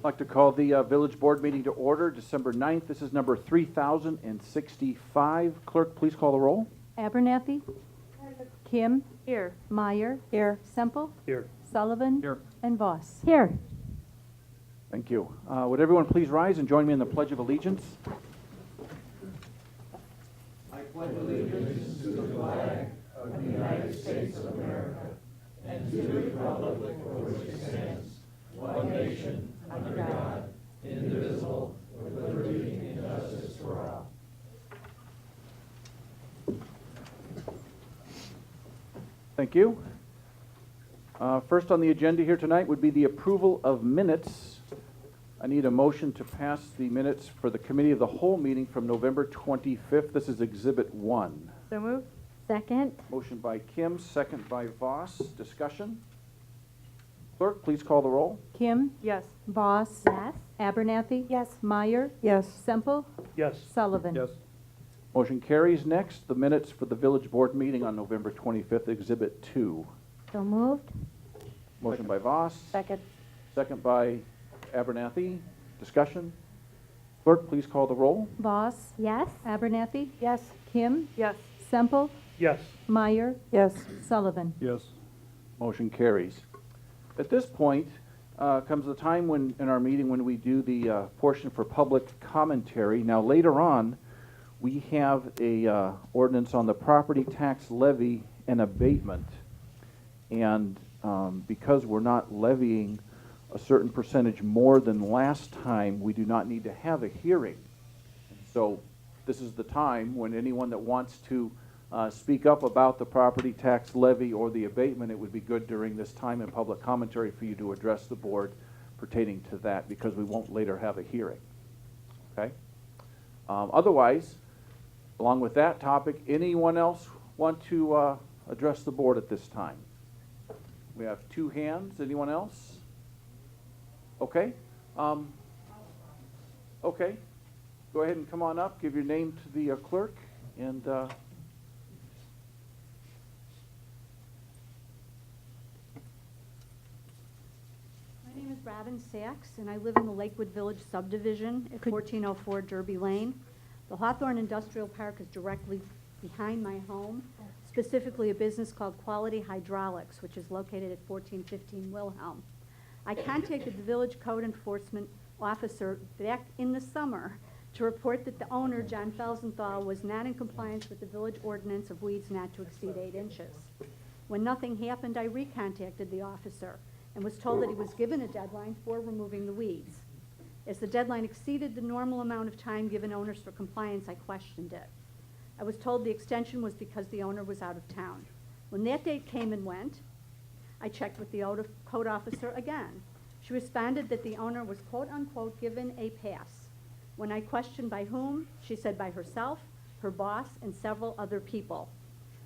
I'd like to call the Village Board meeting to order, December 9th. This is number 3065. Clerk, please call the roll. Abernathy. Kim. Here. Meyer. Here. Semple. Here. Sullivan. Here. And Voss. Here. Thank you. Would everyone please rise and join me in the Pledge of Allegiance? I pledge allegiance to the flag of the United States of America and to the republic for which it stands, one nation, under God, indivisible, with liberty and justice for all. Thank you. First on the agenda here tonight would be the approval of minutes. I need a motion to pass the minutes for the Committee of the Whole meeting from November 25th. This is Exhibit 1. So moved. Second. Motion by Kim, second by Voss. Discussion? Clerk, please call the roll. Kim. Yes. Voss. Yes. Abernathy. Yes. Meyer. Yes. Semple. Yes. Sullivan. Yes. Motion carries. Next, the minutes for the Village Board meeting on November 25th, Exhibit 2. So moved. Motion by Voss. Second. Second by Abernathy. Discussion? Clerk, please call the roll. Voss. Yes. Abernathy. Yes. Kim. Yes. Semple. Yes. Meyer. Yes. Sullivan. Yes. Motion carries. At this point comes the time when, in our meeting, when we do the portion for public commentary. Now, later on, we have a ordinance on the property tax levy and abatement. And because we're not levying a certain percentage more than last time, we do not need to have a hearing. So this is the time when anyone that wants to speak up about the property tax levy or the abatement, it would be good during this time in public commentary for you to address the board pertaining to that, because we won't later have a hearing. Okay? Otherwise, along with that topic, anyone else want to address the board at this time? We have two hands. Anyone else? Okay. Okay. Go ahead and come on up. Give your name to the clerk. And My name is Robin Sachs, and I live in the Lakewood Village subdivision at 1404 Derby Lane. The Hawthorne Industrial Park is directly behind my home, specifically a business called Quality Hydraulics, which is located at 1415 Wilhelm. I contacted the village code enforcement officer back in the summer to report that the owner, John Felsenthal, was not in compliance with the village ordinance of weeds not to exceed 8 inches. When nothing happened, I recontacted the officer and was told that he was given a deadline for removing the weeds. As the deadline exceeded the normal amount of time given owners for compliance, I questioned it. I was told the extension was because the owner was out of town. When that date came and went, I checked with the code officer again. She responded that the owner was quote-unquote given a pass. When I questioned by whom, she said by herself, her boss, and several other people.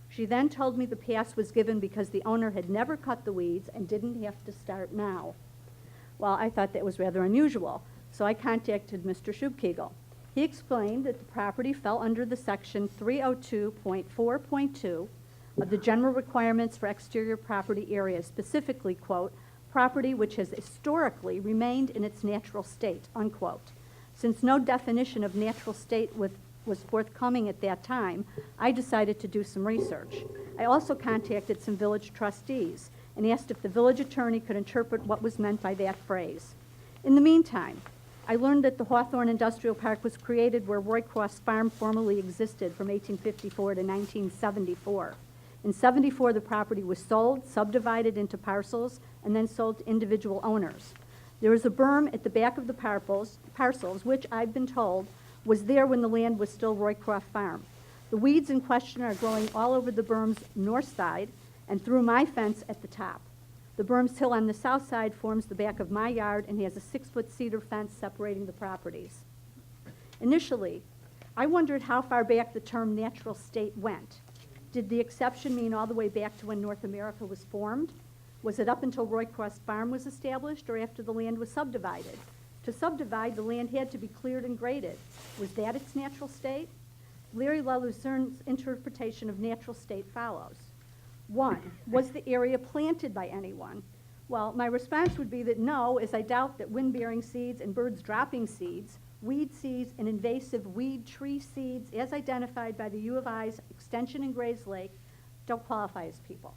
She then told me the pass was given because the owner had never cut the weeds and didn't have to start now. Well, I thought that was rather unusual, so I contacted Mr. Schubkegel. He explained that the property fell under the section 302.4.2 of the general requirements for exterior property areas, specifically, quote, property which has historically remained in its natural state, unquote. Since no definition of natural state was forthcoming at that time, I decided to do some research. I also contacted some village trustees and asked if the village attorney could interpret what was meant by that phrase. In the meantime, I learned that the Hawthorne Industrial Park was created where Roycross Farm formerly existed from 1854 to 1974. In 74, the property was sold, subdivided into parcels, and then sold to individual owners. There is a berm at the back of the parcels, which I've been told was there when the land was still Roycroft Farm. The weeds in question are growing all over the berm's north side and through my fence at the top. The berm's hill on the south side forms the back of my yard and has a 6-foot cedar fence separating the properties. Initially, I wondered how far back the term natural state went. Did the exception mean all the way back to when North America was formed? Was it up until Roycross Farm was established or after the land was subdivided? To subdivide, the land had to be cleared and graded. Was that its natural state? Larry LaLuzerne's interpretation of natural state follows. 1, was the area planted by anyone? Well, my response would be that no, as I doubt that wind-bearing seeds and birds dropping seeds, weed seeds and invasive weed tree seeds, as identified by the U of I's Extension in Grays Lake, don't qualify as people.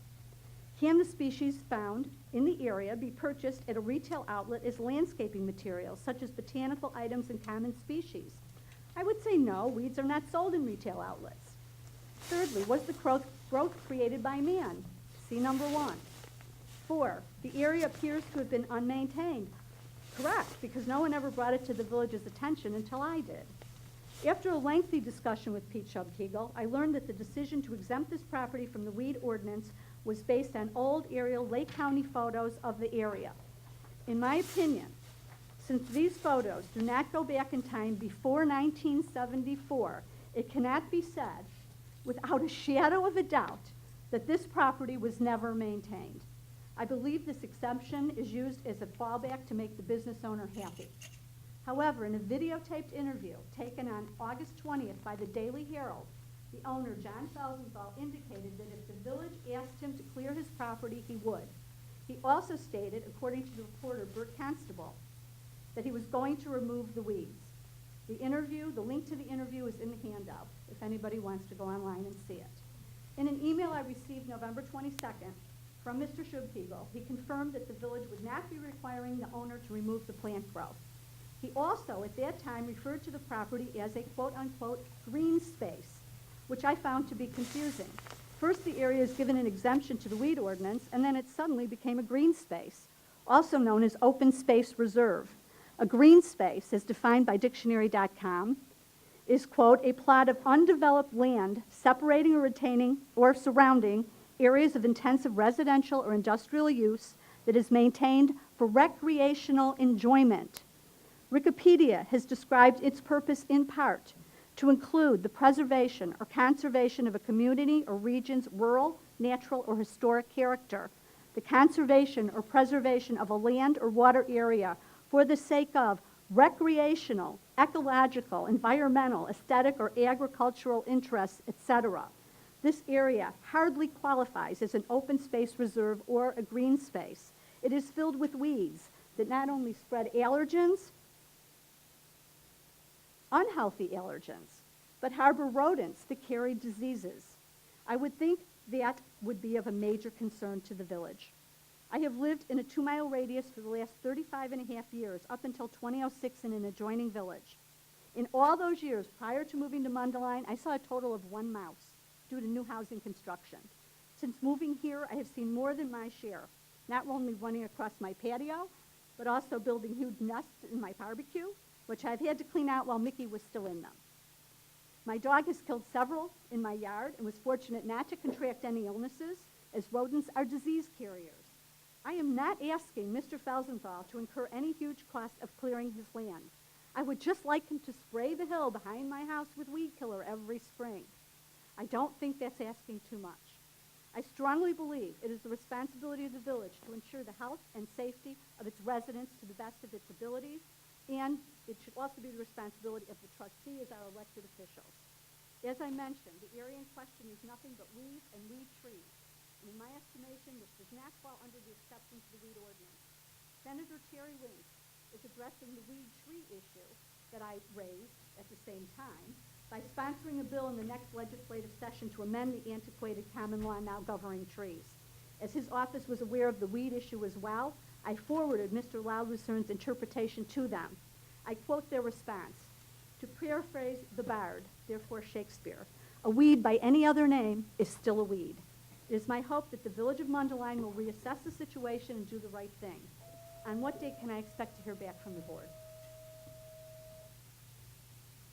Can the species found in the area be purchased at a retail outlet as landscaping materials, such as botanical items and common species? I would say no, weeds are not sold in retail outlets. Thirdly, was the growth created by man? See number 1. 4, the area appears to have been unmaintained. Correct, because no one ever brought it to the village's attention until I did. After a lengthy discussion with Pete Schubkegel, I learned that the decision to exempt this property from the weed ordinance was based on old aerial Lake County photos of the area. In my opinion, since these photos do not go back in time before 1974, it cannot be said without a shadow of a doubt that this property was never maintained. I believe this exemption is used as a fallback to make the business owner happy. However, in a videotaped interview taken on August 20th by the Daily Herald, the owner, John Felsenthal, indicated that if the village asked him to clear his property, he would. He also stated, according to the reporter, Bert Constable, that he was going to remove the weeds. The link to the interview is in the handout, if anybody wants to go online and see it. In an email I received November 22nd from Mr. Schubkegel, he confirmed that the village would not be requiring the owner to remove the plant growth. He also, at that time, referred to the property as a quote-unquote green space, which I found to be confusing. First, the area is given an exemption to the weed ordinance, and then it suddenly became a green space, also known as open space reserve. A green space, as defined by dictionary.com, is, quote, a plot of undeveloped land separating or retaining or surrounding areas of intensive residential or industrial use that is maintained for recreational enjoyment. Wikipedia has described its purpose in part to include the preservation or conservation of a community or region's rural, natural, or historic character, the conservation or preservation of a land or water area for the sake of recreational, ecological, environmental, aesthetic, or agricultural interests, etc. This area hardly qualifies as an open space reserve or a green space. It is filled with weeds that not only spread allergens, unhealthy allergens, but harbor rodents that carry diseases. I would think that would be of a major concern to the village. I have lived in a 2-mile radius for the last 35 and a half years, up until 2006 in an adjoining village. In all those years prior to moving to Mundelein, I saw a total of 1 mouse due to new housing construction. Since moving here, I have seen more than my share, not only running across my patio, but also building huge nests in my barbecue, which I've had to clean out while Mickey was still in them. My dog has killed several in my yard and was fortunate not to contract any illnesses, as rodents are disease carriers. I am not asking Mr. Felsenthal to incur any huge cost of clearing his land. I would just like him to spray the hill behind my house with weed killer every spring. I don't think that's asking too much. I strongly believe it is the responsibility of the village to ensure the health and safety of its residents to the best of its abilities, and it should also be the responsibility of the trustee as our elected officials. As I mentioned, the area in question is nothing but weeds and weed trees. And in my estimation, this does not fall under the exception to the weed ordinance. Senator Terry Link is addressing the weed tree issue that I raised at the same time by sponsoring a bill in the next legislative session to amend the antiquated common law now governing trees. As his office was aware of the weed issue as well, I forwarded Mr. Loudlucern's interpretation to them. I quote their response: to paraphrase the bard, therefore Shakespeare, a weed by any other name is still a weed. It is my hope that the village of Mundelein will reassess the situation and do the right thing. On what date can I expect to hear back from the board?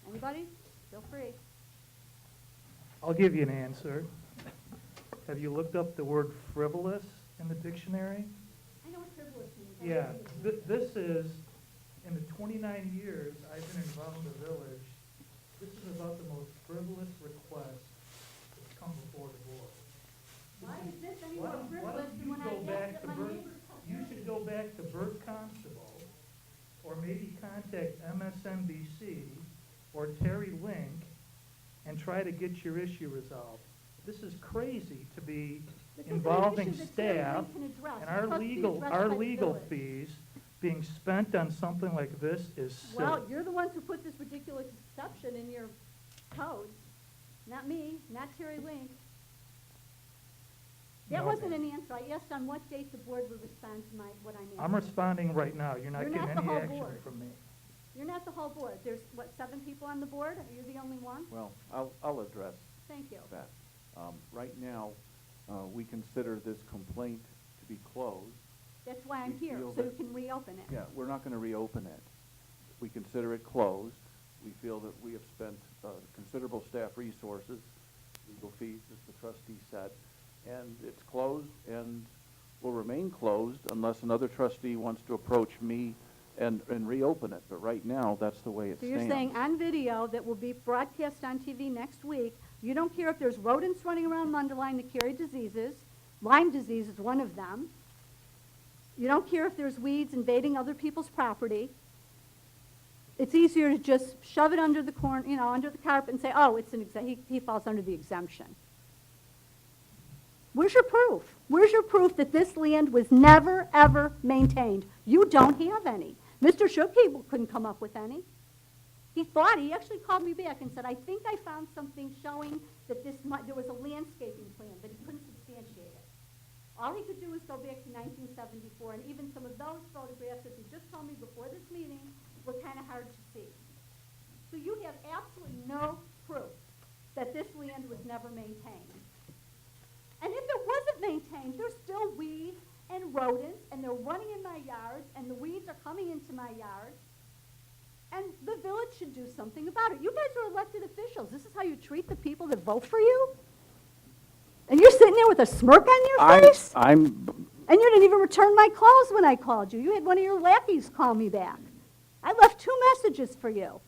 Anybody? Feel free. I'll give you an answer. Have you looked up the word frivolous in the dictionary? I know what frivolous means. Yeah, this is, in the 29 years I've been involved in the village, this is about the most frivolous request that's come before the board. Why is this any Why more don't frivolous you than when I go back asked to that my Bert? neighbors You should go back to Bert Constable, or maybe contact MSNBC or Terry Link and try to get your issue resolved. This is crazy to be This isn't an involving issue that Terry staff Lynn can address. and The our trustees legal, rest our by the legal village. fees being spent on something like this is silly. Well, you're the ones who put this ridiculous exception in your code, not me, not Terry Link. That No. wasn't an answer. I asked on what date the board would respond to what I'm asking. I'm responding right now. You're not You're getting not the any whole action board. from me. You're not the whole board. There's, what, 7 people on the board? Are you the only one? Well, I'll address Thank you. that. Right now, we consider this complaint to be closed. That's why I'm We here, feel so you that- can reopen it. Yeah, we're not going to reopen it. We consider it closed. We feel that we have spent considerable staff resources, legal fees, as the trustee said, and it's closed and will remain closed unless another trustee wants to approach me and reopen it. But right now, that's the way it So stands. you're saying on video that will be broadcast on TV next week, you don't care if there's rodents running around Mundelein that carry diseases. Lyme disease is one of them. You don't care if there's weeds invading other people's property. It's easier to just shove it under the under the carpet and say, oh, it's he falls under the exemption. Where's your proof? Where's your proof that this land was never, ever maintained? You don't have any. Mr. Shupke couldn't come up with any. He actually called me back and said, I think I found something showing that there was a landscaping plan, but he couldn't substantiate it. All he could do was go back to 1974, and even some of those photographs, as he just told me before this meeting, were kind of hard to see. So you have absolutely no proof that this land was never maintained. And if it wasn't maintained, there's still weeds and rodents, and they're running in my yard, and the weeds are coming into my yard. And the village should do something about it. You guys are elected officials. This is how you treat the people that vote for you? And you're sitting there with a smirk on your face? I'm, And you didn't even return my calls when I called you. You had one of your lackeys call me back. I left 2 messages for you.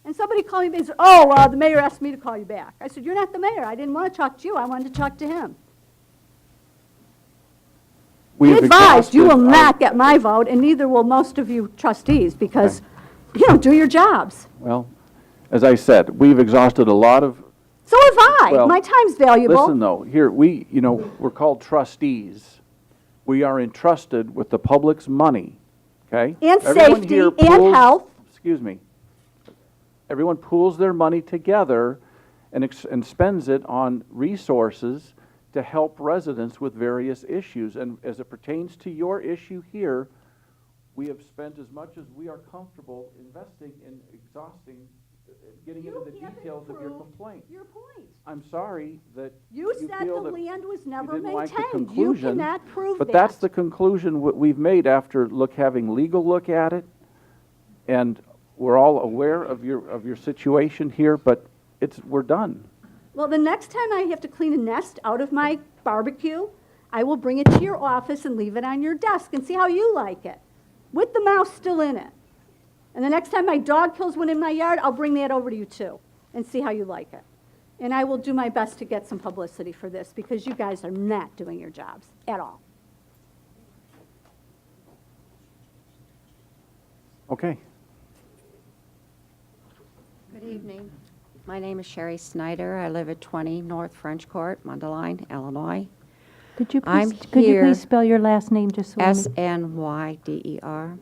And somebody called me back and said, the mayor asked me to call you back. I said, you're not the mayor. I didn't want to talk to you. I wanted to talk to him. we Be have advised, you will exhausted not get my vote, and neither will most of you trustees, because you don't do your jobs. Well, as I said, we've exhausted a lot of. So have I. Well, My time's valuable. Listen, though, here, we're called trustees. We are entrusted with the public's money, okay? And Everyone safety here and pools- health. Excuse me. Everyone pools their money together and spends it on resources to help residents with various issues. And as it pertains to your issue here, we have spent as much as we are comfortable investing in exhausting, getting into the haven't details of your proved complaint. Your point. I'm sorry that You said feel the that land was you never didn't like the maintained. You conclusion, cannot prove but that. that's the conclusion we've made after having legal look at it, and we're all aware of your situation here, but we're done. Well, the next time I have to clean a nest out of my barbecue, I will bring it to your office and leave it on your desk and see how you like it, with the mouse still in it. And the next time my dog kills one in my yard, I'll bring that over to you too and see how you like it. And I will do my best to get some publicity for this, because you guys are not doing your jobs at all. Okay. Good evening. My name is Sherry Snyder. I live at 20 North French Court, Mundelein, Illinois. Could you I'm please here- spell your last name just so we Snyder.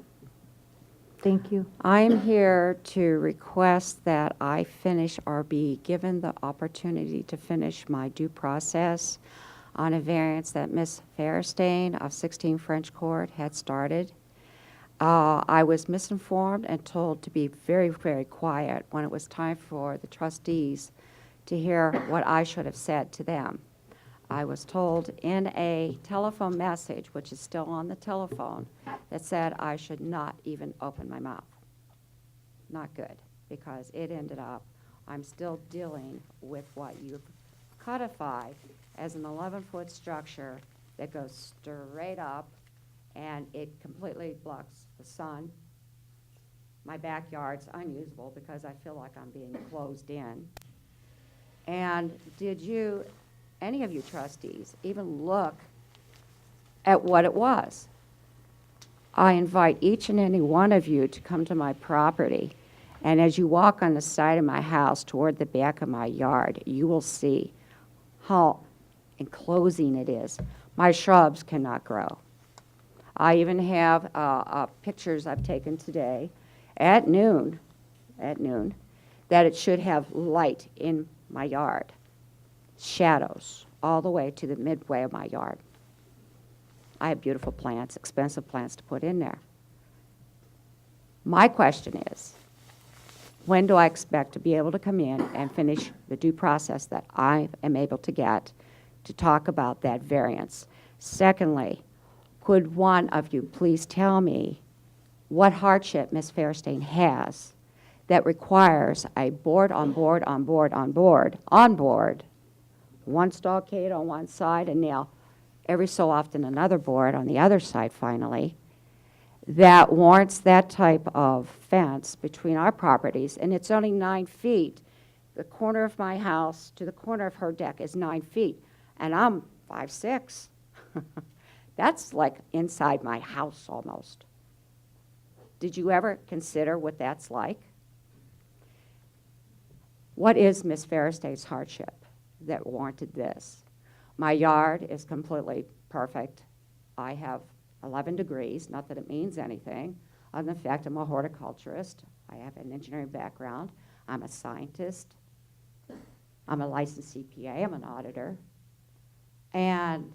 Thank you. I'm here to request that I finish or be given the opportunity to finish my due process on a variance that Ms. Fairstein of 16 French Court had started. I was misinformed and told to be very, very quiet when it was time for the trustees to hear what I should have said to them. I was told in a telephone message, which is still on the telephone, that said I should not even open my mouth. Not good, because it ended up, I'm still dealing with what you've codified as an 11-foot structure that goes straight up, and it completely blocks the sun. My backyard's unusable because I feel like I'm being closed in. And did you, any of you trustees, even look at what it was? I invite each and any one of you to come to my property, and as you walk on the side of my house toward the back of my yard, you will see how enclosing it is. My shrubs cannot grow. I even have pictures I've taken today at noon, that it should have light in my yard, shadows all the way to the midway of my yard. I have beautiful plants, expensive plants to put in there. My question is, when do I expect to be able to come in and finish the due process that I am able to get to talk about that variance? Secondly, could one of you please tell me what hardship Ms. Fairstein has that requires a board on board, one stockade on one side, and now every so often another board on the other side finally, that warrants that type of fence between our properties, and it's only 9 feet. The corner of my house to the corner of her deck is 9 feet, and I'm 5'6". That's like inside my house almost. Did you ever consider what that's like? What is Ms. Fairstein's hardship that warranted this? My yard is completely perfect. I have 11 degrees, not that it means anything, other than the fact I'm a horticulturist. I have an engineering background. I'm a scientist. I'm a licensed CPA. I'm an auditor. And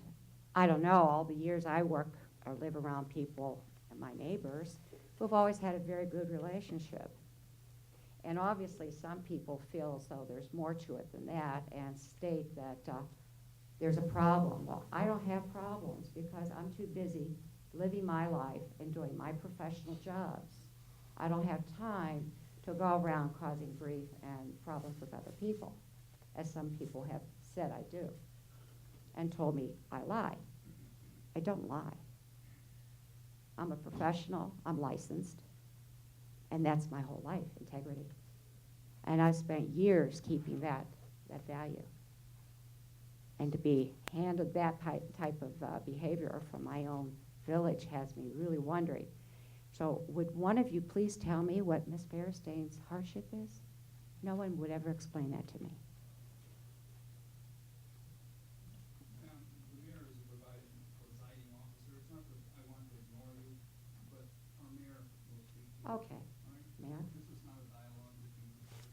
I don't know, all the years I work or live around people and my neighbors, we've always had a very good relationship. And obviously, some people feel as though there's more to it than that and state that there's a problem. Well, I don't have problems because I'm too busy living my life and doing my professional jobs. I don't have time to go around causing grief and problems with other people, as some people have said I do, and told me I lie. I don't lie. I'm a professional, I'm licensed, and that's my whole life, integrity. And I've spent years keeping that value. And to be handed that type of behavior from my own village has me really wondering. So would one of you please tell me what Ms. Fairstein's hardship is? No one would ever explain that to me. The mayor is a presiding officer. It's not that I want to ignore you, but our mayor will speak to you. Okay, All right? Mayor. This is not a dialogue between the board.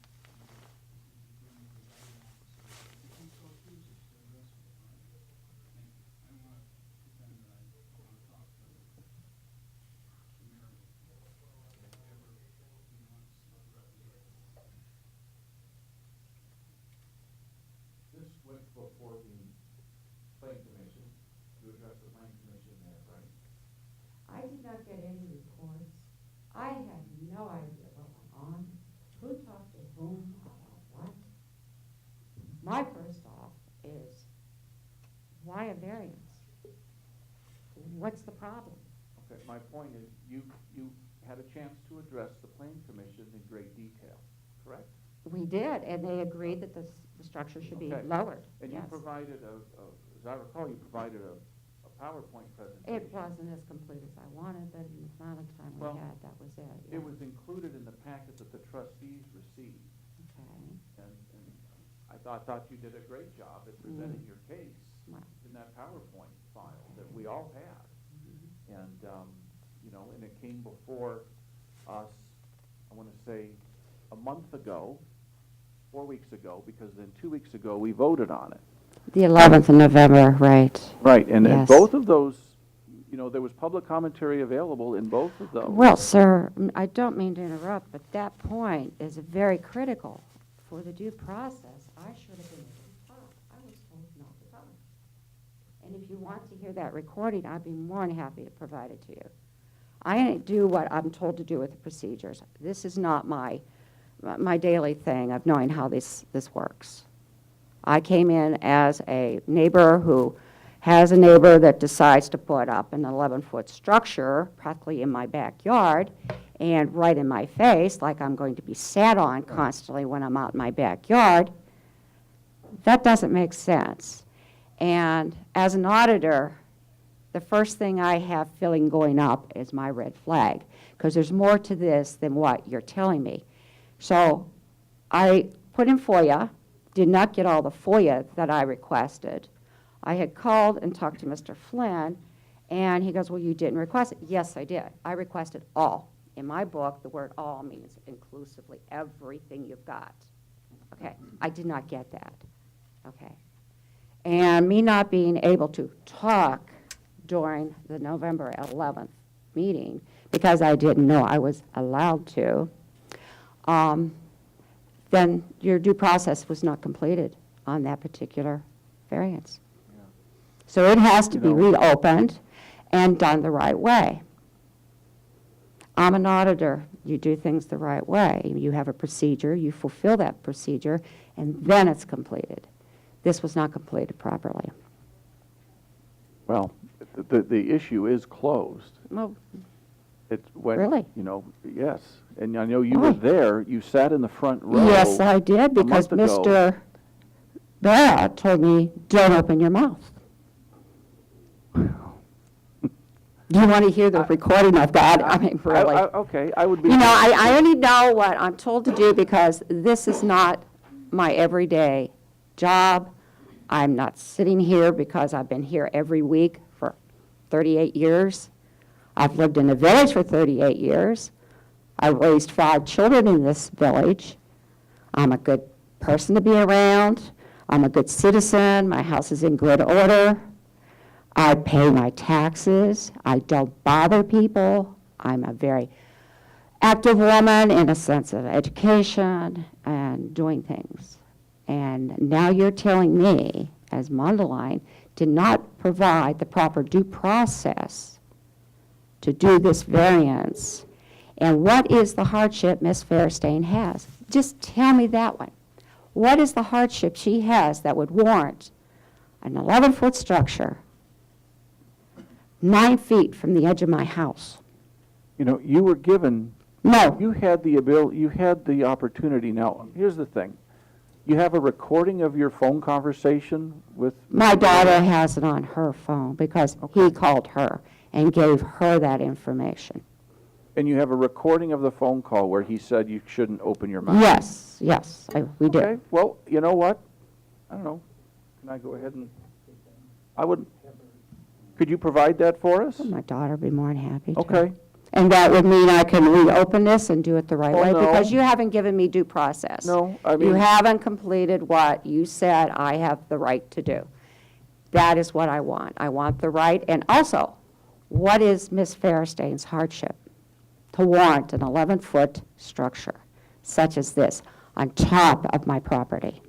This is between the presiding officer. If he so chooses to address it, all right? Thank you. I don't want to pretend that I want to talk to the mayor whenever he wants to represent. This went before the Plan Commission, to address the Plan Commission there, right? I did not get any reports. I have no idea what went on, who talked to whom about what. My first off is, why a variance? What's the problem? Okay, my point is, you had a chance to address the Plan Commission in great detail, correct? We did, and they agreed that the structure should be Okay. lowered. And you Yes. provided as I recall, you provided a PowerPoint presentation. It wasn't as complete as I wanted, but in the final time we Well, had, that was it. It yeah. was included in the packet that the trustees received, Okay. and I thought you did a great job at presenting your case Well, in that PowerPoint file that we all had. And, and it came before us, I want to say, a month ago, 4 weeks ago, because then 2 weeks ago, we voted on it. The 11th of November, right. Right, and Yes. both of those, there was public commentary available in both of those. Well, sir, I don't mean to interrupt, but that point is very critical for the due process. I should have been able to talk. I was told not to talk. And if you want to hear that recording, I'd be more than happy to provide it to you. I do what I'm told to do with the procedures. This is not my daily thing of knowing how this works. I came in as a neighbor who has a neighbor that decides to put up an 11-foot structure practically in my backyard and right in my face, like I'm going to be sat on constantly when I'm out in my backyard. That doesn't make sense. And as an auditor, the first thing I have feeling going up is my red flag, because there's more to this than what you're telling me. So I put in FOIA, did not get all the FOIA that I requested. I had called and talked to Mr. Flynn, and he goes, well, you didn't request it. Yes, I did. I requested all. In my book, the word all means inclusively everything you've got. Okay, I did not get that. Okay. And me not being able to talk during the November 11th meeting, because I didn't know I was allowed to, then your due process was not completed on that particular variance. So it has to be reopened and done the right way. I'm an auditor. You do things the right way. You have a procedure, you fulfill that procedure, and then it's completed. This was not completed properly. Well, the issue is closed. Well, It's when, Really? you know, yes. And I know you were Oh. there, you sat in the front row. yes, I did, because month ago. Mr. Barrett told me, don't open your mouth. Do you want to hear the recording of that? I mean, really. Okay, I would be. You know, I only know what I'm told to do because this is not my everyday job. I'm not sitting here because I've been here every week for 38 years. I've lived in a village for 38 years. I raised 5 children in this village. I'm a good person to be around. I'm a good citizen. My house is in good order. I pay my taxes. I don't bother people. I'm a very active woman in a sense of education and doing things. And now you're telling me, as Mundelein, to not provide the proper due process to do this variance. And what is the hardship Ms. Fairstein has? Just tell me that one. What is the hardship she has that would warrant an 11-foot structure 9 feet from the edge of my house? You know, you were given, No. you had the ability, you had the opportunity. Now, here's the thing. You have a recording of your phone conversation with? My daughter has it on her phone because he called her and gave her that information. And you have a recording of the phone call where he said you shouldn't open your mouth? Yes, we did. Okay, well, you know what? I don't know. Can I go ahead and, I would, could you provide that for us? My daughter would be more than happy to. Okay. And that would mean I can reopen this and do it the right Well, way? no. Because you haven't given me due process. No, I You mean, haven't completed what you said I have the right to do. That is what I want. I want the right. And also, what is Ms. Fairstein's hardship to warrant an 11-foot structure such as this on top of my property?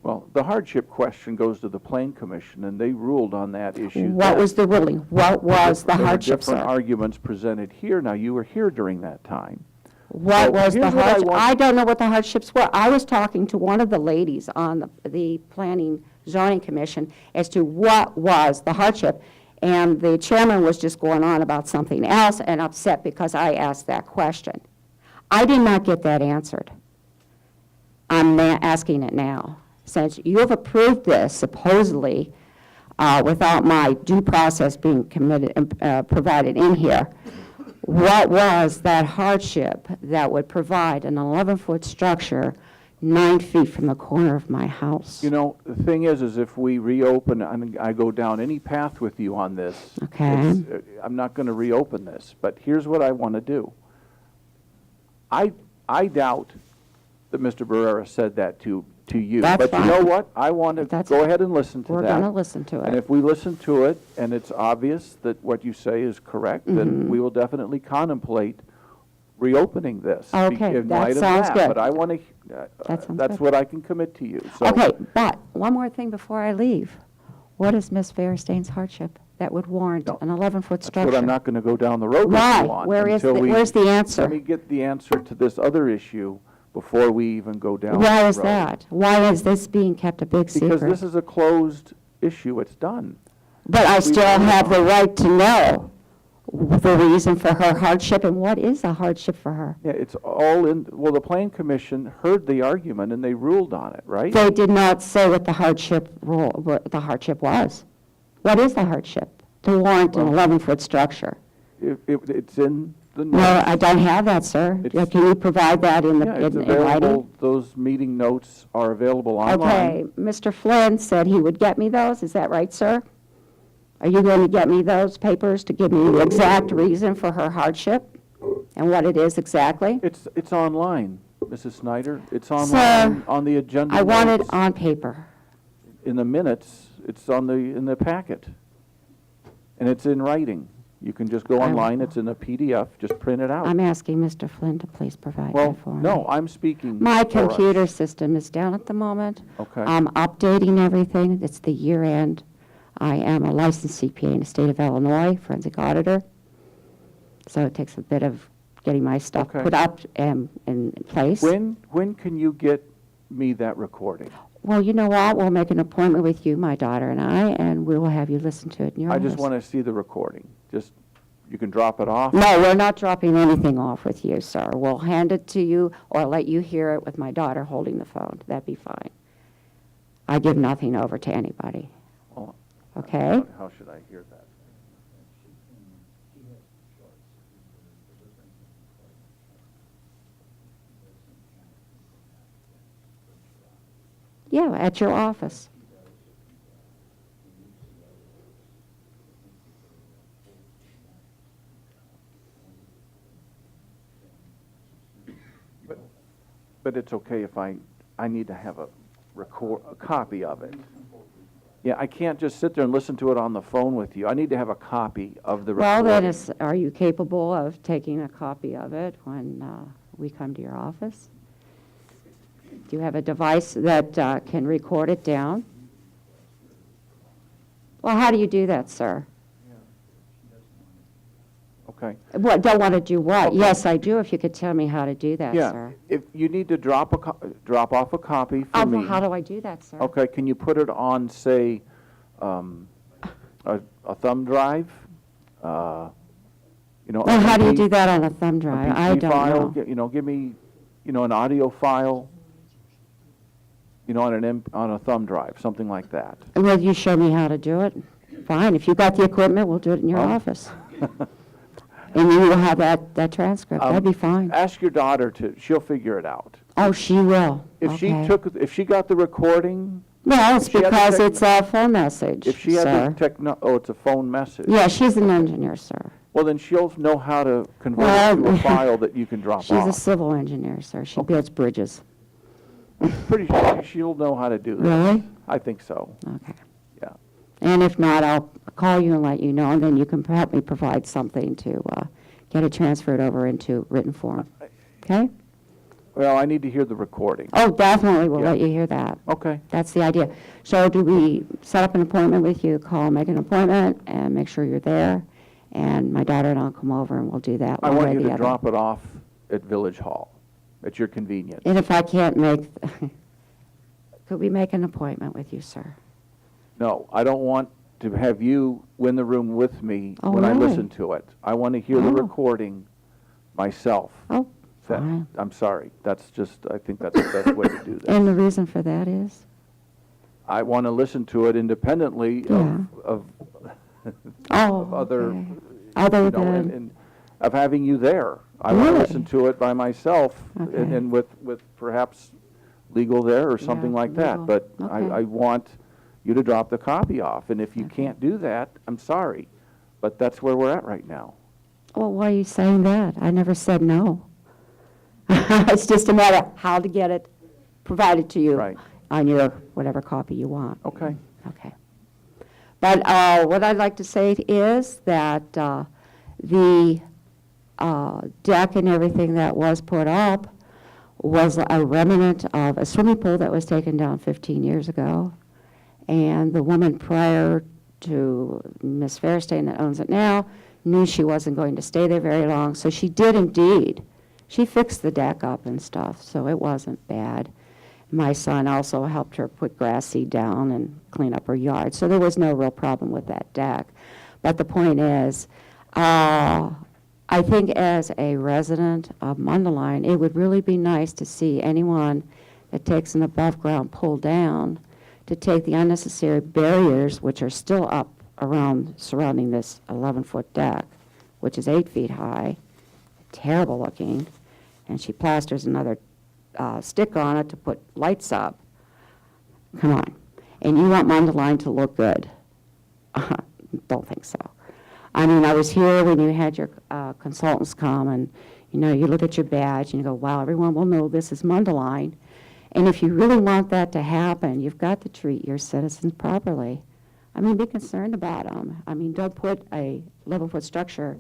well, the hardship question goes to the Plan Commission, and they ruled on that issue. What was the ruling? What was the hardship, There were different sir? arguments presented here. Now, you were here during that time. What So was the here's what I hardship? want- I don't know what the hardships were. I was talking to one of the ladies on the Planning Zoning Commission as to what was the hardship, and the chairman was just going on about something else and upset because I asked that question. I did not get that answered. I'm asking it now. Since you have approved this supposedly without my due process being provided in here, what was that hardship that would provide an 11-foot structure 9 feet from the corner of my house? You know, the thing is if we reopen, I go down any path with you on this. Okay. I'm not going to reopen this, but here's what I want to do. I doubt that Mr. Barrera said that to you. That's But you know fine. what? I want to That's- go ahead and listen to that. We're going to listen to And it. if we listen to it, and it's obvious that what you say is correct, Mm-hmm. then we will definitely contemplate reopening this. Okay, in that light of sounds good. But I want to, That sounds that's good. what I can commit to you. So Okay, but one more thing before I leave. What is Ms. Fairstein's hardship that would warrant No. an 11-foot That's structure? what I'm not going to go down the road with Why? you on. Where is until where's the answer? Let me get the answer to this other issue before we even go down Why that is road. that? Why is this being kept a big secret? Because this is a closed issue. It's done. But I still voted have on the right to know the reason for her hardship and what is a hardship for her. Yeah, it's all in, well, the Plan Commission heard the argument and they ruled on it, right? They did not say what the hardship was. What is the hardship to warrant an Well- 11-foot structure? It's in the No, notes. I don't have that, sir. It's- Can you provide that in Yeah, it's in writing? available, those meeting notes are available Okay, online. Mr. Flynn said he would get me those, is that right, sir? Are you going to get me those papers to give me the exact reason for her hardship and what it is exactly? It's online, Mrs. Snyder. It's online on the agenda I want it notes. on paper. In the minutes, it's in the packet. And it's in writing. You can just go I- online, it's in a PDF, just print it out. I'm asking Mr. Flynn to please provide Well, that for me. no, I'm speaking. My for us. computer system is down at the moment. Okay. I'm updating everything. It's the year end. I am a licensed CPA in the state of Illinois, forensic auditor. So it takes a bit of getting my stuff Okay. put up and in place. When can you get me that recording? Well, you know what? We'll make an appointment with you, my daughter and I, and we will have you listen to it in your I office. just want to see the recording. Just, you can drop it off. No, we're not dropping anything off with you, sir. We'll hand it to you or let you hear it with my daughter holding the phone. That'd be fine. I give nothing over to anybody. Well, Okay? How should I hear that? Yeah, at your office. But it's okay if I need to have a copy of it. Yeah, I can't just sit there and listen to it on the phone with you. I need to have a copy of the Well, recording. then, are you capable of taking a copy of it when we come to your office? Do you have a device that can record it down? Well, how do you do that, sir? Okay. What, don't want to do what? Okay. Yes, I do, if you could tell me how to do that, Yeah, sir. if you need to drop off a copy for Oh, me. well, how do I do that, sir? Okay, can you put it on, say, a thumb drive? You know, Well, how do you MP do that on a thumb drive? I MP don't file, know. You know, give me, an audio file, on a thumb drive, something like that. Will you show me how to do it? Fine, if you got the equipment, we'll do it in your Well. office. And you will have that transcript, that'd be fine. Ask your daughter she'll figure it out. Oh, she will, If okay. if she got the recording, No, it's if she had the because tech- it's a phone message, if she had sir. it's a phone message. Yeah, she's an engineer, sir. Well, then she'll know how to convert Well, it to a file that you can drop She's a off. civil engineer, sir. She builds bridges. Pretty sure she'll know how to do that. Really? I think so, Okay. yeah. And if not, I'll call you and let you know, and then you can help me provide something to get it transferred over into written form. Okay? Well, I need to hear the recording. Oh, definitely, we'll Yeah. let you hear that. Okay. That's the idea. So do we set up an appointment with you, make an appointment, and make sure you're there? And my daughter and I'll come over and we'll do that I one way want or you the to other. drop it off at Village Hall, at your convenience. And if I can't make, could we make an appointment with you, sir? No, I don't want to have you in the room with me Oh, when I really? listen to it. I want to hear the Oh. recording myself. Oh, That- fine. I'm sorry, I think that's the best way to do this. And the reason for that is? I want to listen to it independently Yeah. of Oh, other, okay. Other you know, than, and of having you there. I want to Really? listen to it by myself Okay. and with perhaps legal there or something Yeah, like that. legal. But Okay. I want you to drop the copy off. And if you Okay. can't do that, I'm sorry. But that's where we're at right now. well, why are you saying that? I never said no. It's just a matter of how to get it provided to you Right. on your whatever copy you want. Okay. Okay. But what I'd like to say is that the deck and everything that was put up was a remnant of a swimming pool that was taken down 15 years ago. And the woman prior to Miss Fairstein that owns it now knew she wasn't going to stay there very long, so she did indeed. She fixed the deck up and stuff, so it wasn't bad. My son also helped her put grass seed down and clean up her yard, so there was no real problem with that deck. But the point is, I think as a resident of Mundelein, it would really be nice to see anyone that takes an above-ground pull down to take the unnecessary barriers, which are still up around surrounding this 11-foot deck, which is 8 feet high, terrible looking, and she plasters another stick on it to put lights up. Come on. And you want Mundelein to look good. Don't think so. I mean, I was here when you had your consultants come, and, you know, you look at your badge and you go, wow, everyone will know this is Mundelein. And if you really want that to happen, you've got to treat your citizens properly. I mean, be concerned about them. I mean, don't put a 11-foot structure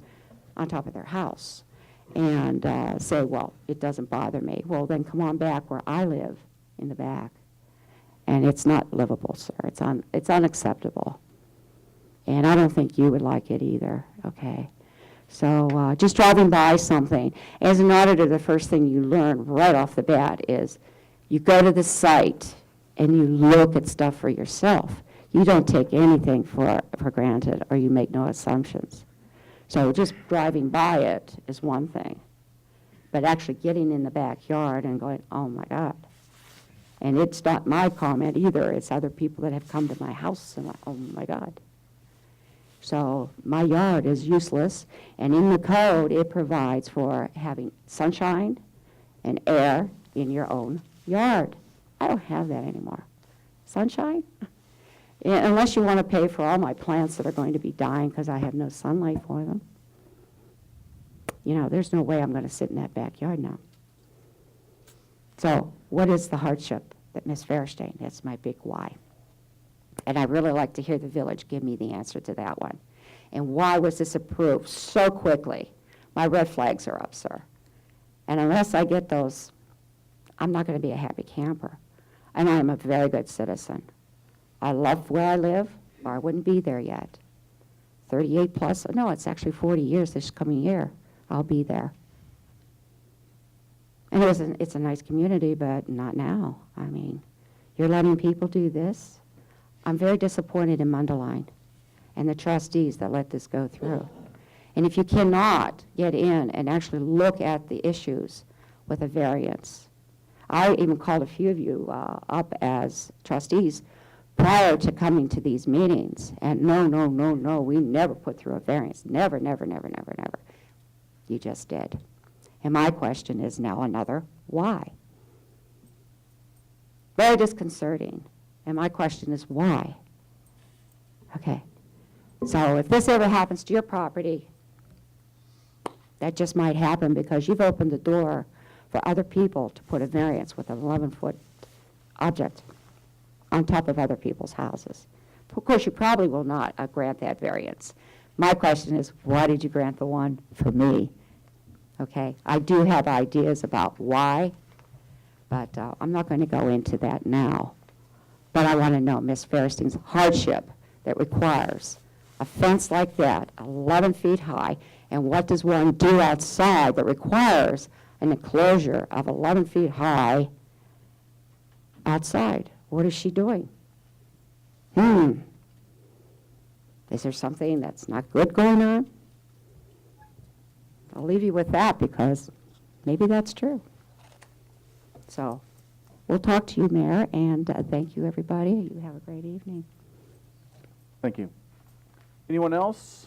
on top of their house and say, well, it doesn't bother me. Well, then come on back where I live in the back. And it's not livable, sir. It's unacceptable. And I don't think you would like it either, okay? So just driving by something. As an auditor, the first thing you learn right off the bat is you go to the site and you look at stuff for yourself. You don't take anything for granted, or you make no assumptions. So just driving by it is one thing. But actually getting in the backyard and going, oh my God. And it's not my comment either. It's other people that have come to my house and like, oh my God. So my yard is useless, and in the code it provides for having sunshine and air in your own yard. I don't have that anymore. Sunshine? Yeah, unless you want to pay for all my plants that are going to be dying because I have no sunlight for them. You know, there's no way I'm going to sit in that backyard now. So what is the hardship that Ms. Fairstein? That's my big why. And I'd really like to hear the village give me the answer to that one. And why was this approved so quickly? My red flags are up, sir. And unless I get those, I'm not going to be a happy camper. And I am a very good citizen. I love where I live, or I wouldn't be there yet. 38 plus, no, it's actually 40 years this coming year. I'll be there. And it's a nice community, but not now. I mean, you're letting people do this? I'm very disappointed in Mundelein and the trustees that let this go through. And if you cannot get in and actually look at the issues with a variance, I even called a few of you up as trustees prior to coming to these meetings, and no, we never put through a variance. Never. You just did. And my question is now another, why? Very disconcerting. And my question is, why? Okay. So if this ever happens to your property, that just might happen because you've opened the door for other people to put a variance with an 11-foot object on top of other people's houses. Of course, you probably will not grant that variance. My question is, why did you grant the one for me? Okay, I do have ideas about why, but I'm not going to go into that now. But I want to know Ms. Fairstein's hardship that requires a fence like that, 11 feet high, and what does one do outside that requires an enclosure of 11 feet high outside? What is she doing? Is there something that's not good going on? I'll leave you with that because maybe that's true. So we'll talk to you, Mayor, and thank you, everybody. You have a great evening. Thank you. Anyone else?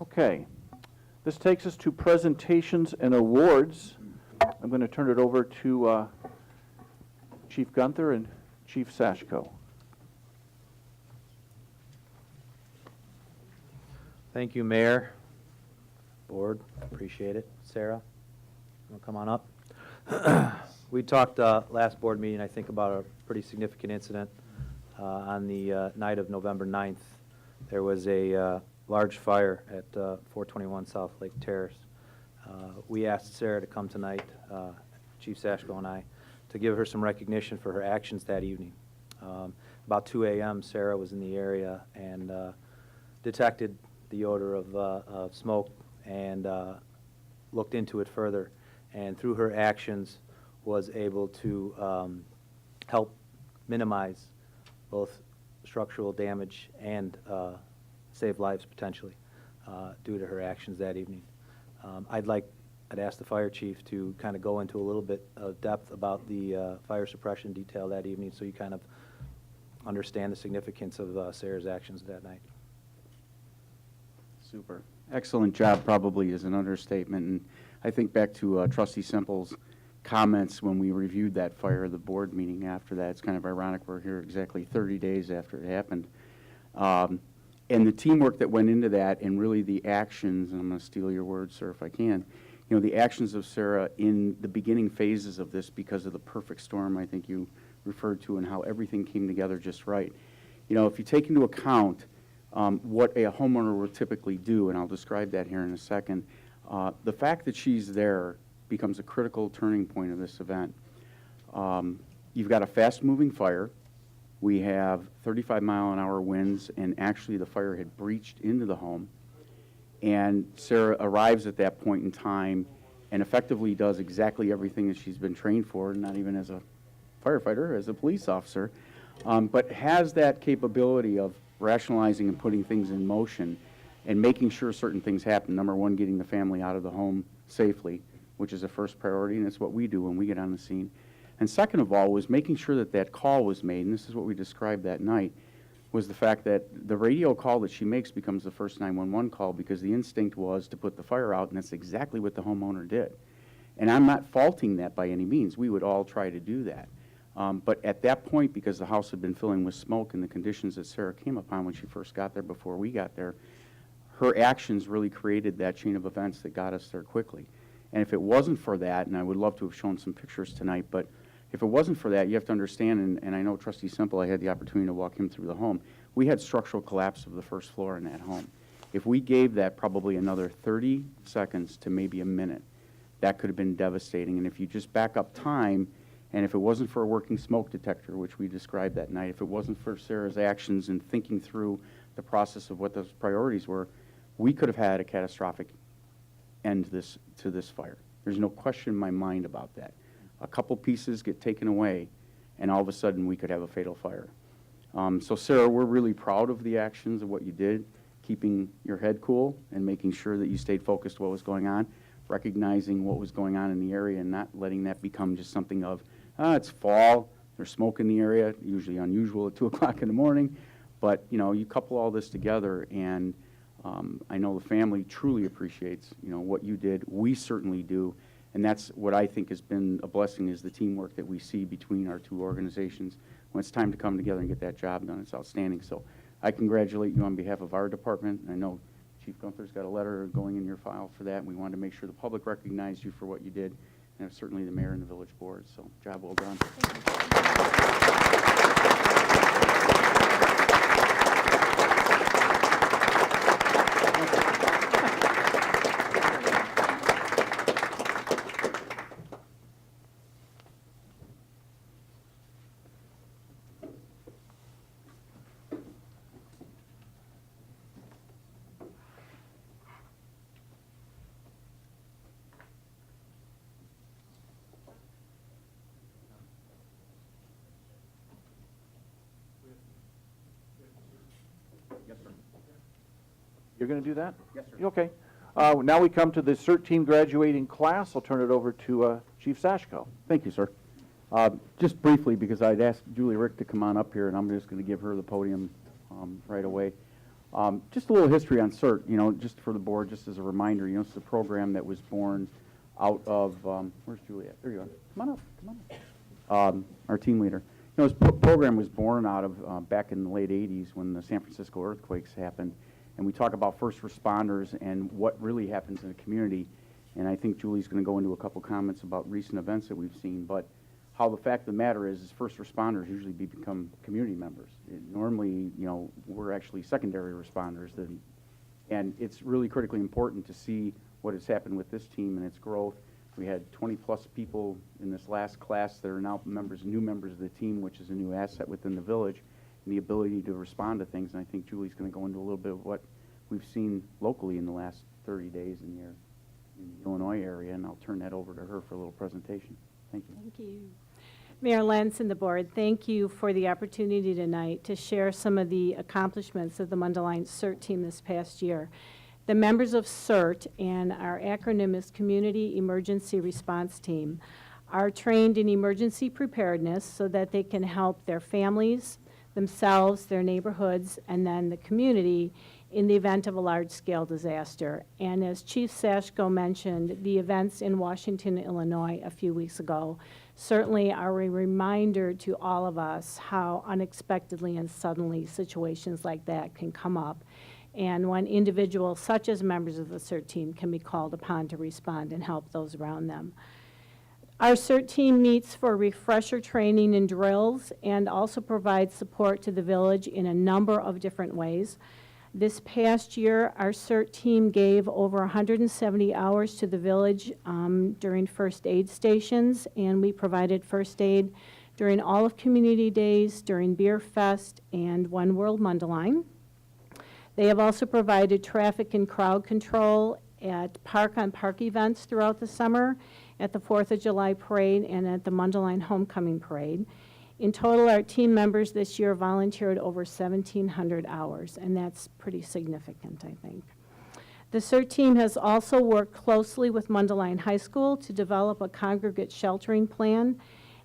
Okay. This takes us to presentations and awards. I'm going to turn it over to Chief Gunther and Chief Sashko. Thank you, Mayor, Board, appreciate it. Sarah, you want to come on up? We talked last board meeting, I think, about a pretty significant incident on the night of November 9th. There was a large fire at 421 South Lake Terrace. We asked Sarah to come tonight, Chief Sashko and I, to give her some recognition for her actions that evening. About 2 a.m., Sarah was in the area and detected the odor of smoke and looked into it further, and through her actions was able to help minimize both structural damage and save lives potentially due to her actions that evening. I'd ask the fire chief to kind of go into a little bit of depth about the fire suppression detail that evening so you kind of understand the significance of Sarah's actions that night. Super. Excellent job probably is an understatement. And I think back to Trustee Semple's comments when we reviewed that fire at the board meeting after that. It's kind of ironic we're here exactly 30 days after it happened. And the teamwork that went into that and really the actions, and I'm going to steal your words, sir, if I can, you know, the actions of Sarah in the beginning phases of this because of the perfect storm I think you referred to and how everything came together just right. You know, if you take into account what a homeowner will typically do, and I'll describe that here in a second, the fact that she's there becomes a critical turning point of this event. You've got a fast-moving fire. We have 35-mile-an-hour winds, and actually the fire had breached into the home. And Sarah arrives at that point in time and effectively does exactly everything that she's been trained for, not even as a firefighter, as a police officer, but has that capability of rationalizing and putting things in motion and making sure certain things happen. Number one, getting the family out of the home safely, which is a first priority, and it's what we do when we get on the scene. And second of all was making sure that that call was made, and this is what we described that night, was the fact that the radio call that she makes becomes the first 911 call because the instinct was to put the fire out, and that's exactly what the homeowner did. And I'm not faulting that by any means. We would all try to do that. But at that point, because the house had been filling with smoke and the conditions that Sarah came upon when she first got there before we got there, her actions really created that chain of events that got us there quickly. And if it wasn't for that, and I would love to have shown some pictures tonight, but if it wasn't for that, you have to understand, and I know Trustee Semple, I had the opportunity to walk him through the home, we had structural collapse of the first floor in that home. If we gave that probably another 30 seconds to maybe a minute, that could have been devastating. And if you just back up time, and if it wasn't for a working smoke detector, which we described that night, if it wasn't for Sarah's actions and thinking through the process of what those priorities were, we could have had a catastrophic end to this fire. There's no question in my mind about that. A couple pieces get taken away, and all of a sudden we could have a fatal fire. So Sarah, we're really proud of the actions of what you did, keeping your head cool and making sure that you stayed focused what was going on, recognizing what was going on in the area and not letting that become just something of, it's fall, there's smoke in the area, usually unusual at 2 o'clock in the morning, but you know, you couple all this together, and I know the family truly appreciates, you know, what you did. We certainly do. And that's what I think has been a blessing, is the teamwork that we see between our two organizations. When it's time to come together and get that job done, it's outstanding. So I congratulate you on behalf of our department. I know Chief Gunther's got a letter going in your file for that, and we wanted to make sure the public recognized you for what you did, and certainly the mayor and the village board. So job well done. Yes, sir. You're going to do that? Yes, sir. Okay. Now we come to the CERT team graduating class. I'll turn it over to Chief Sashko. Thank you, sir. Just briefly, because I'd asked Julie Rick to come on up here, and I'm just going to give her the podium right away. Just a little history on CERT, you know, just for the board, just as a reminder. You know, it's a program that was born out of, where's Julie at? There you are. Come on up, come on up. Our team leader. You know, this program was born out of back in the late 80s when the San Francisco earthquakes happened. And we talk about first responders and what really happens in the community. And I think Julie's going to go into a couple comments about recent events that we've seen. But how the fact of the matter is first responders usually become community members. Normally, you know, we're actually secondary responders. And it's really critically important to see what has happened with this team and its growth. We had 20-plus people in this last class that are now new members of the team, which is a new asset within the village, and the ability to respond to things. And I think Julie's going to go into a little bit of what we've seen locally in the last 30 days in the Illinois area, and I'll turn that over to her for a little presentation. Thank you. Thank you. Mayor Lentz and the board, thank you for the opportunity tonight to share some of the accomplishments of the Mundelein CERT team this past year. The members of CERT, and our acronym is Community Emergency Response Team, are trained in emergency preparedness so that they can help their families, themselves, their neighborhoods, and then the community in the event of a large-scale disaster. And as Chief Sashko mentioned, the events in Washington, Illinois a few weeks ago certainly are a reminder to all of us how unexpectedly and suddenly situations like that can come up, and when individuals such as members of the CERT team can be called upon to respond and help those around them. Our CERT team meets for refresher training and drills and also provides support to the village in a number of different ways. This past year, our CERT team gave over 170 hours to the village during first aid stations, and we provided first aid during all of Community Days, during Beer Fest, and One World Mundelein. They have also provided traffic and crowd control at park-on-park events throughout the summer, at the 4th of July Parade, and at the Mundelein Homecoming Parade. In total, our team members this year volunteered over 1,700 hours, and that's pretty significant, I think. The CERT team has also worked closely with Mundelein High School to develop a congregate sheltering plan,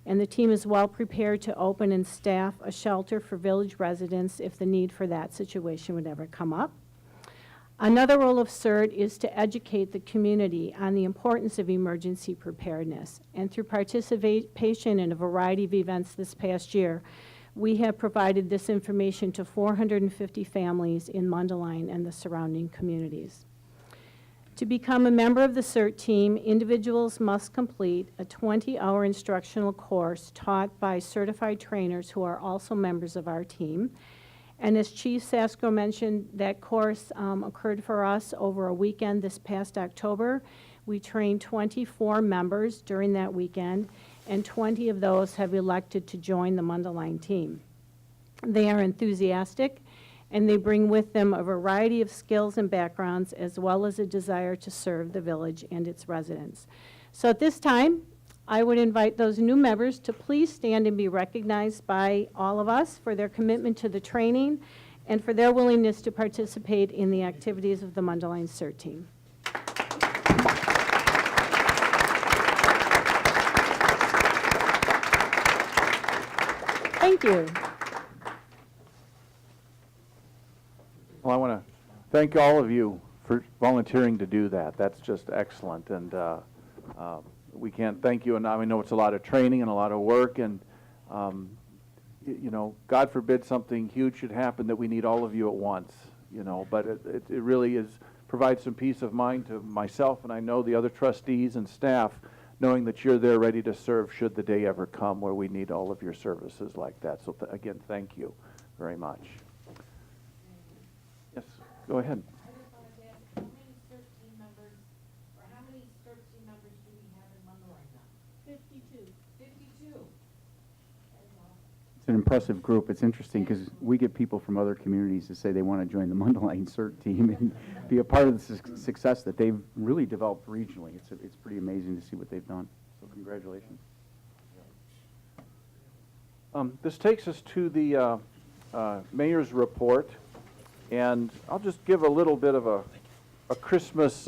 and the team is well prepared to open and staff a shelter for village residents if the need for that situation would ever come up. Another role of CERT is to educate the community on the importance of emergency preparedness. And through participation in a variety of events this past year, we have provided this information to 450 families in Mundelein and the surrounding communities. To become a member of the CERT team, individuals must complete a 20-hour instructional course taught by certified trainers who are also members of our team. And as Chief Sasko mentioned, that course occurred for us over a weekend this past October. We trained 24 members during that weekend, and 20 of those have elected to join the Mundelein team. They are enthusiastic, and they bring with them a variety of skills and backgrounds, as well as a desire to serve the village and its residents. So at this time, I would invite those new members to please stand and be recognized by all of us for their commitment to the training and for their willingness to participate in the activities of the Mundelein CERT team. Thank you. Well, I want to thank all of you for volunteering to do that. That's just excellent, and we can't thank you enough. I know it's a lot of training and a lot of work, and you know, God forbid something huge should happen that we need all of you at once, you know, but it really provides some peace of mind to myself, and I know the other trustees and staff, knowing that you're there ready to serve should the day ever come where we need all of your services like that. So again, thank you very much. Yes, go ahead. I just wanted to ask, how many CERT team members, or how many CERT team members do we have in Mundelein now? 52. 52? It's an impressive group. It's interesting because we get people from other communities to say they want to join the Mundelein CERT team and be a part of the success that they've really developed regionally. It's pretty amazing to see what they've done. So congratulations. This takes us to the mayor's report, and I'll just give a little bit of a Christmas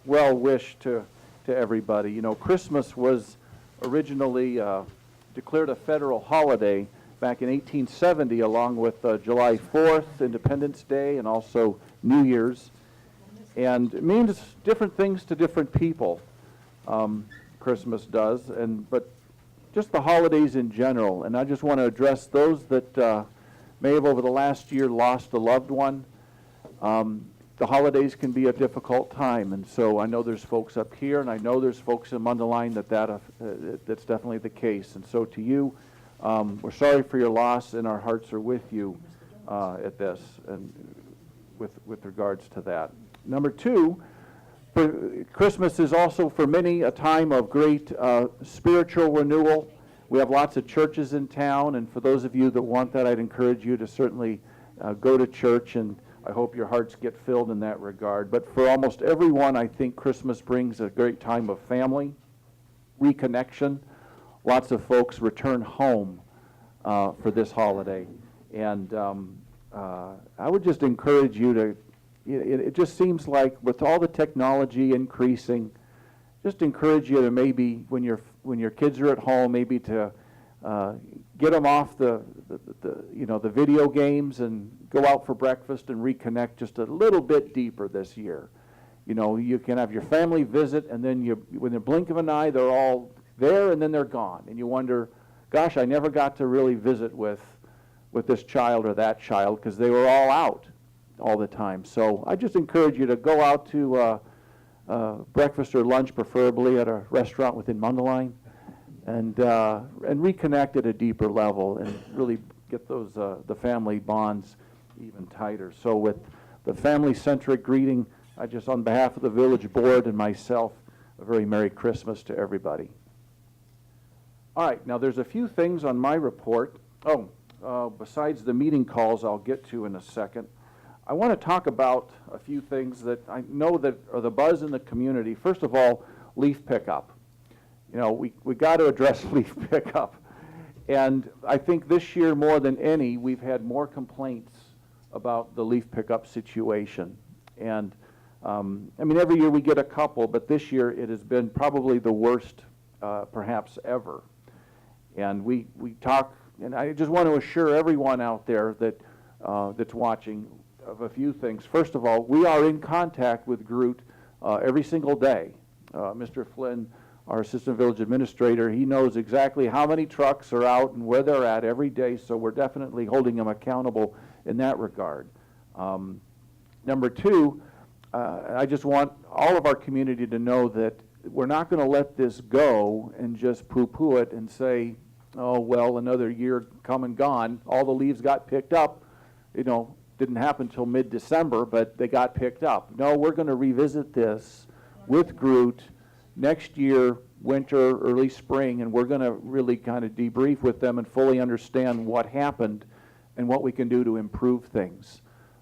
well wish to everybody. You know, Christmas was originally declared a federal holiday back in 1870, along with July 4th, Independence Day, and also New Year's. And it means different things to different people, Christmas does, but just the holidays in general. And I just want to address those that may have over the last year lost a loved one. The holidays can be a difficult time, and so I know there's folks up here, and I know there's folks in Mundelein that's definitely the case. And so to you, we're sorry for your loss, and our hearts are with you at this, and with regards to that. Number two, Christmas is also for many a time of great spiritual renewal. We have lots of churches in town, and for those of you that want that, I'd encourage you to certainly go to church, and I hope your hearts get filled in that regard. But for almost everyone, I think Christmas brings a great time of family, reconnection. Lots of folks return home for this holiday. And I would just encourage you to, it just seems like with all the technology increasing, just encourage you to maybe, when your kids are at home, maybe to get them off the video games and go out for breakfast and reconnect just a little bit deeper this year. You know, you can have your family visit, and then when the blink of an eye, they're all there, and then they're gone. And you wonder, gosh, I never got to really visit with this child or that child because they were all out all the time. So I just encourage you to go out to breakfast or lunch, preferably at a restaurant within Mundelein, and reconnect at a deeper level and really get those the family bonds even tighter. So with the family-centric greeting, I just, on behalf of the village board and myself, a very Merry Christmas to everybody. All right, now there's a few things on my report. Besides the meeting calls I'll get to in a second, I want to talk about a few things that I know that are the buzz in the community. First of all, leaf pickup. You know, we got to address leaf pickup. And I think this year more than any, we've had more complaints about the leaf pickup situation. And I mean, every year we get a couple, but this year it has been probably the worst perhaps ever. And we talk, and I just want to assure everyone out there that that's watching of a few things. First of all, we are in contact with Groot every single day. Mr. Flynn, our Assistant Village Administrator, he knows exactly how many trucks are out and where they're at every day, so we're definitely holding them accountable in that regard. Number two, I just want all of our community to know that we're not going to let this go and just poo-poo it and say, oh, well, another year come and gone. All the leaves got picked up. You know, didn't happen until mid-December, but they got picked up. No, we're going to revisit this with Groot next year, winter, early spring, and we're going to really kind of debrief with them and fully understand what happened and what we can do to improve things.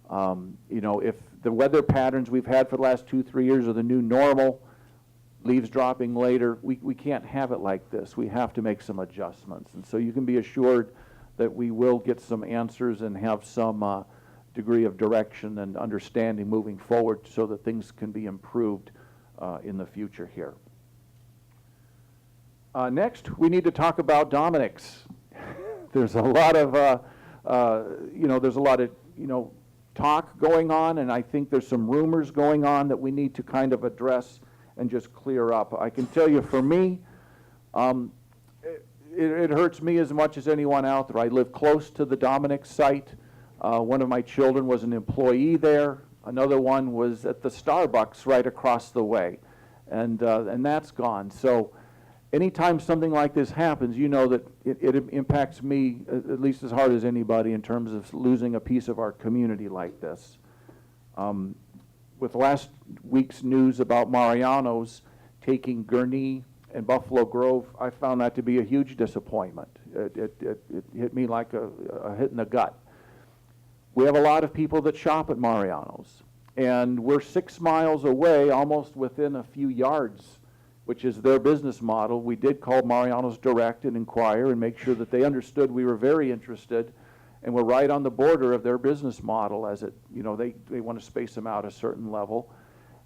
You know, if the weather patterns we've had for the last 2-3 years are the new normal, leaves dropping later, we can't have it like this. We have to make some adjustments. And so you can be assured that we will get some answers and have some degree of direction and understanding moving forward so that things can be improved in the future here. Next, we need to talk about Dominic's. There's a lot of, talk going on, and I think there's some rumors going on that we need to kind of address and just clear up. I can tell you, for me, it hurts me as much as anyone out there. I live close to the Dominic site. One of my children was an employee there. Another one was at the Starbucks right across the way, and that's gone. So anytime something like this happens, you know that it impacts me at least as hard as anybody in terms of losing a piece of our community like this. With last week's news about Mariano's taking Gurnee and Buffalo Grove, I found that to be a huge disappointment. It hit me like a hit in the gut. We have a lot of people that shop at Mariano's, and we're 6 miles away, almost within a few yards, which is their business model. We did call Mariano's direct and inquire and make sure that they understood we were very interested, and we're right on the border of their business model as it, they want to space them out a certain level.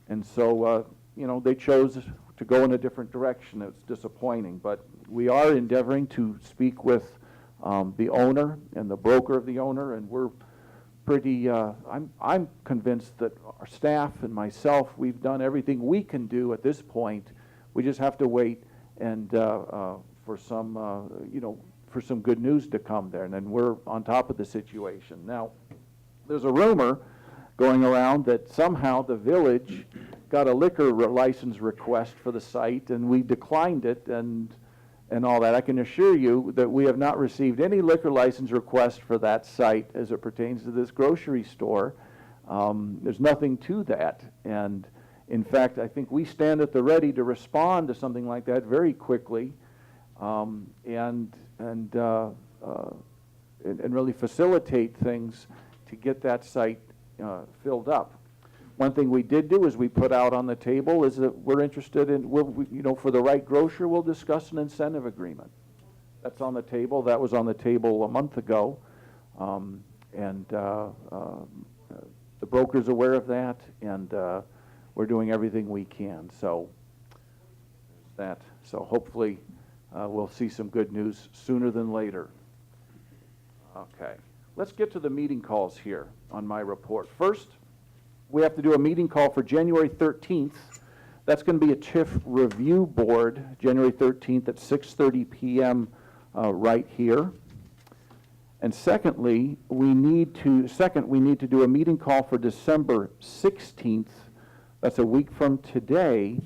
And so, they chose to go in a different direction. It's disappointing, but we are endeavoring to speak with the owner and the broker of the owner, and we're pretty, I'm convinced that our staff and myself, we've done everything we can do at this point. We just have to wait and for some good news to come there, and then we're on top of the situation. Now, there's a rumor going around that somehow the village got a liquor license request for the site, and we declined it and all that. I can assure you that we have not received any liquor license request for that site as it pertains to this grocery store. There's nothing to that, and in fact, I think we stand at the ready to respond to something like that very quickly, and really facilitate things to get that site filled up. One thing we did do is we put out on the table is that we're interested in, for the right grocer, we'll discuss an incentive agreement. That's on the table. That was on the table a month ago, and the broker's aware of that, and we're doing everything we can. So that. So hopefully we'll see some good news sooner than later. Okay, let's get to the meeting calls here on my report. First, we have to do a meeting call for January 13th. That's going to be a TIF review board, January 13th at 6:30 p.m. Right here. And secondly, we need to do a meeting call for December 16th. That's a week from today.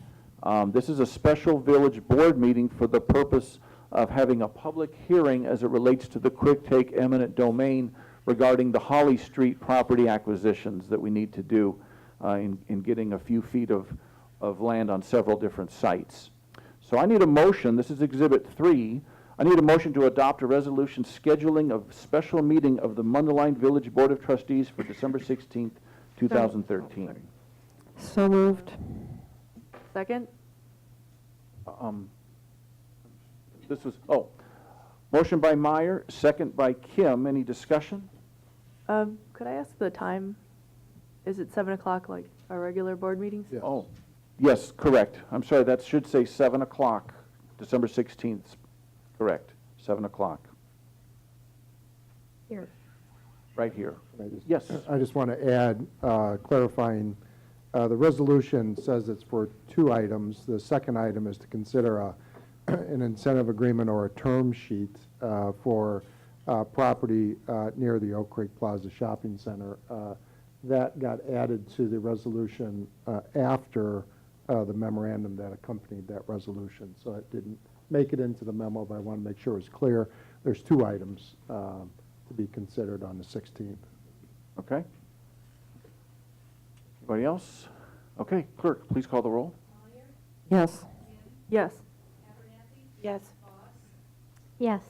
This is a special village board meeting for the purpose of having a public hearing as it relates to the quick take eminent domain regarding the Holly Street property acquisitions that we need to do in getting a few feet of land on several different sites. So I need a motion, this is Exhibit 3, I need a motion to adopt a resolution scheduling a special meeting of the Mundelein Village Board of Trustees for December 16th, 2013. So moved. Second? Motion by Meyer, second by Kim. Any discussion? Could I ask the time? Is it 7 o'clock like our regular board meetings? Yes. Oh, yes, correct. I'm sorry, that should say 7 o'clock, December 16th. Correct, 7 o'clock. Here. Right here. Yes. Yes. I just want to add, clarifying, the resolution says it's for 2 items. The second item is to consider an incentive agreement or a term sheet for property near the Oak Creek Plaza Shopping Center. That got added to the resolution after the memorandum that accompanied that resolution. So it didn't make it into the memo, but I want to make sure it's clear. There's 2 items to be considered on the 16th. Okay. Anybody else? Okay, clerk, please call the roll. Yes. Yes. Yes. Yes.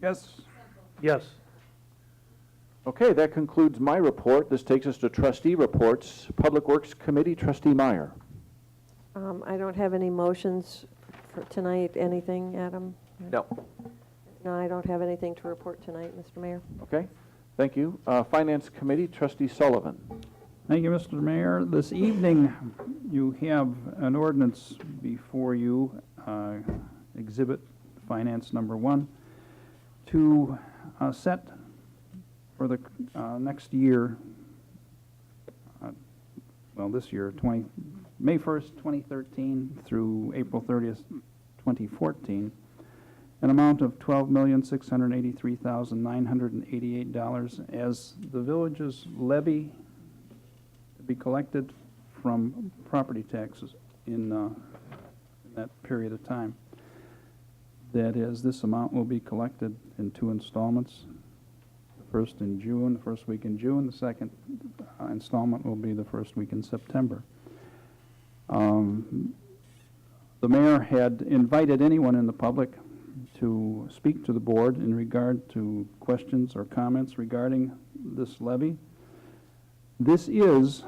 Yes. Yes. Okay, that concludes my report. This takes us to trustee reports. Public Works Committee, Trustee Meyer. I don't have any motions for tonight. Anything, Adam? No. No, I don't have anything to report tonight, Mr. Mayor. Okay, thank you. Finance Committee, Trustee Sullivan. Thank you, Mr. Mayor. This evening, you have an ordinance before you, Exhibit Finance Number 1, to set for the next year, this year, May 1st, 2013 through April 30th, 2014, an amount of $12,683,988 as the village's levy to be collected from property taxes in that period of time. That is, this amount will be collected in 2 installments. The first in June, the first week in June. The second installment will be the first week in September. The mayor had invited anyone in the public to speak to the board in regard to questions or comments regarding this levy. This is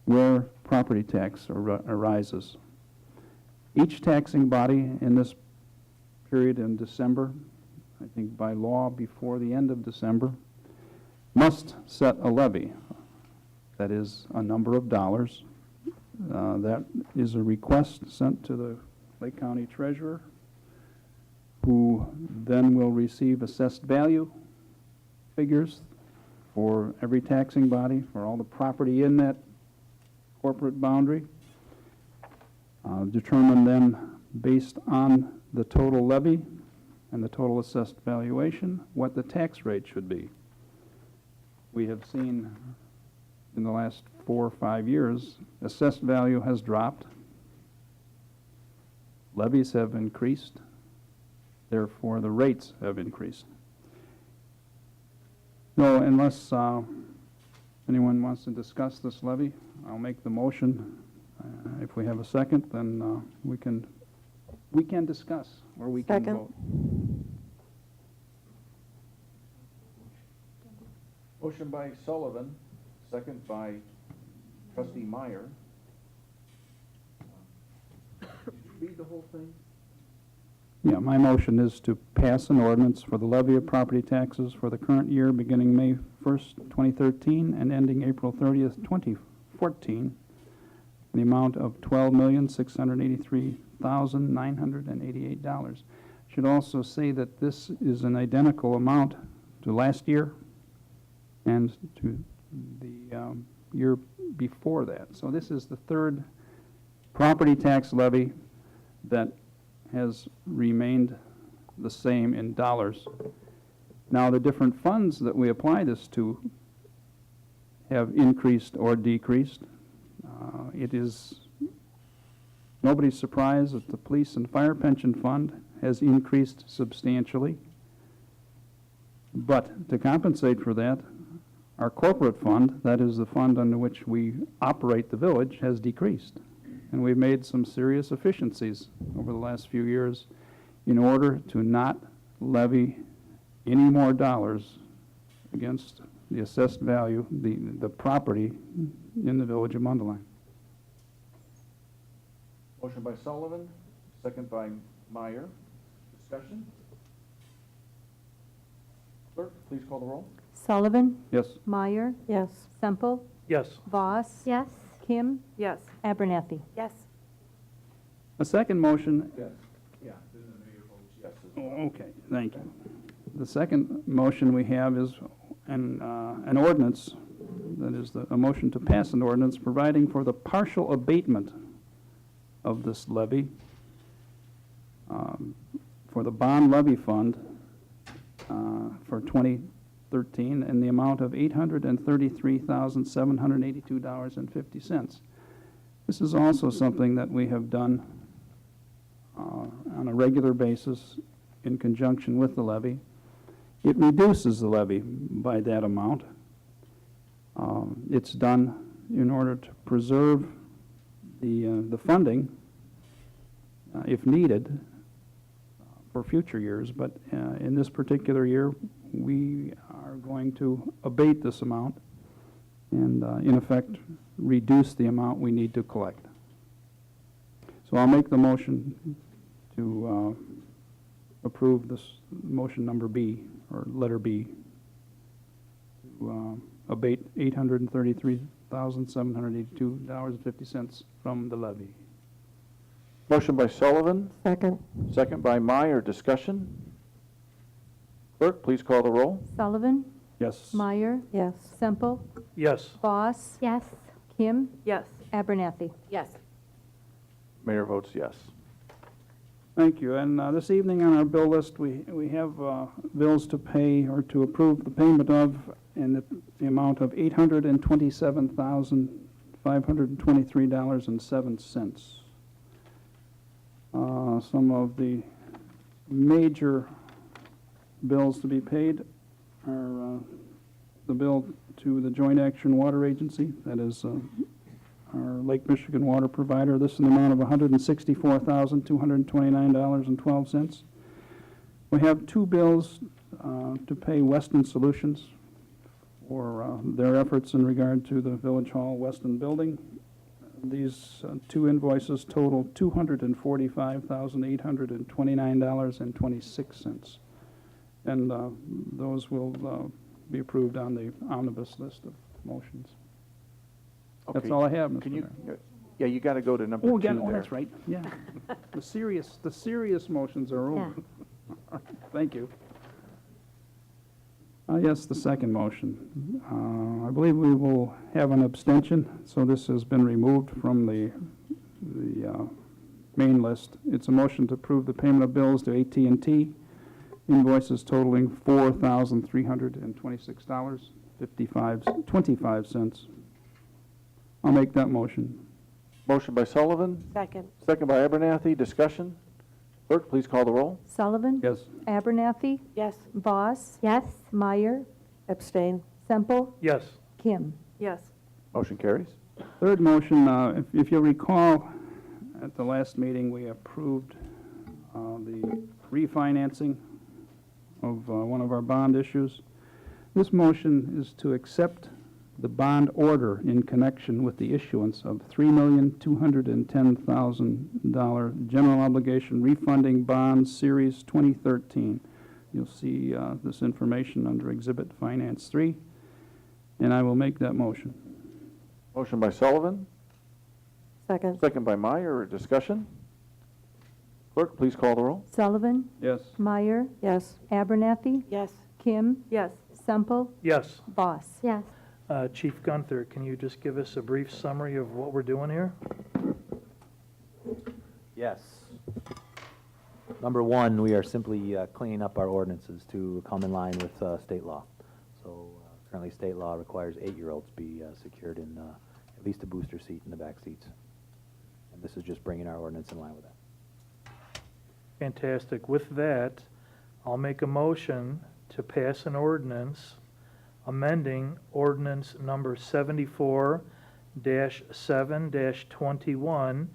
where property tax arises. Each taxing body in this period in December, I think by law before the end of December, must set a levy. That is a number of dollars. That is a request sent to the Lake County Treasurer, who then will receive assessed value figures for every taxing body, for all the property in that corporate boundary, determine then based on the total levy and the total assessed valuation what the tax rate should be. We have seen in the last 4 or 5 years, assessed value has dropped, levies have increased, therefore the rates have increased. So unless anyone wants to discuss this levy, I'll make the motion. If we have a second, then we can discuss, or we can Second. vote. Motion by Sullivan, second by Trustee Meyer. Did you read the whole thing? Yeah, my motion is to pass an ordinance for the levy of property taxes for the current year beginning May 1st, 2013 and ending April 30th, 2014, in the amount of $12,683,988. Should also say that this is an identical amount to last year and to the year before that. So this is the third property tax levy that has remained the same in dollars. Now, the different funds that we apply this to have increased or decreased. It is nobody's surprise that the police and fire pension fund has increased substantially. But to compensate for that, our corporate fund, that is the fund under which we operate the village, has decreased. And we've made some serious efficiencies over the last few years in order to not levy any more dollars against the assessed value, the property in the village of Mundelein. Motion by Sullivan, second by Meyer. Discussion? Clerk, please call the roll. Sullivan, Yes. Meyer, Yes. Semple, Yes. Voss, Yes. Kim, Yes. Abernathy. Yes. A second motion. Yes. Yeah, then the mayor votes yes as well. Oh, okay, thank you. The second motion we have is an ordinance, that is a motion to pass an ordinance providing for the partial abatement of this levy for the bond levy fund for 2013 in the amount of $833,782.50. This is also something that we have done on a regular basis in conjunction with the levy. It reduces the levy by that amount. It's done in order to preserve the funding, if needed, for future years. But in this particular year, we are going to abate this amount and, in effect, reduce the amount we need to collect. So I'll make the motion to approve this motion number B, or letter B, to abate $833,782.50 from the levy. Motion by Sullivan, Second. second by Meyer. Discussion? Clerk, please call the roll. Sullivan, Yes. Meyer, Yes. Semple, Yes. Voss, Yes. Kim, Yes. Abernathy. Yes. Mayor votes yes. Thank you. And this evening on our bill list, we have bills to pay or to approve the payment of in the amount of $827,523.07. Some of the major bills to be paid are the bill to the Joint Action Water Agency, that is our Lake Michigan water provider. This in the amount of $164,229.12. We have two bills to pay Weston Solutions for their efforts in regard to the Village Hall Weston building. These two invoices total $245,829.26. And those will be approved on the omnibus list of motions. That's Okay. all I have, Mr. Can Mayor. you, yeah, you got to go to number Oh, two again, oh, there. that's right, yeah. The serious motions are over. Thank you. Yes, the second motion. I believe we will have an abstention, so this has been removed from the main list. It's a motion to approve the payment of bills to AT&T, invoices totaling $4,326.25. I'll make that motion. Motion by Sullivan, Second. second by Abernathy. Discussion? Clerk, please call the roll. Sullivan, Yes. Abernathy, Yes. Voss, Yes. Meyer, Abstain. Semple, Yes. Kim. Yes. Motion carries. Third motion, if you'll recall, at the last meeting, we approved the refinancing of one of our bond issues. This motion is to accept the bond order in connection with the issuance of $3,210,000 general obligation refunding bonds, Series 2013. You'll see this information under Exhibit Finance 3, and I will make that motion. Motion by Sullivan, Second. Second by Meyer. Discussion? Clerk, please call the roll. Sullivan, Yes. Meyer, Yes. Abernathy, Yes. Kim, Yes. Semple, Yes. Boss. Yes. Chief Gunther, can you just give us a brief summary of what we're doing here? Yes. Number one, we are simply cleaning up our ordinances to come in line with state law. So currently, state law requires 8-year-olds be secured in at least a booster seat in the back seats. And this is just bringing our ordinance in line with that. Fantastic. With that, I'll make a motion to pass an ordinance amending ordinance number 74-7-21,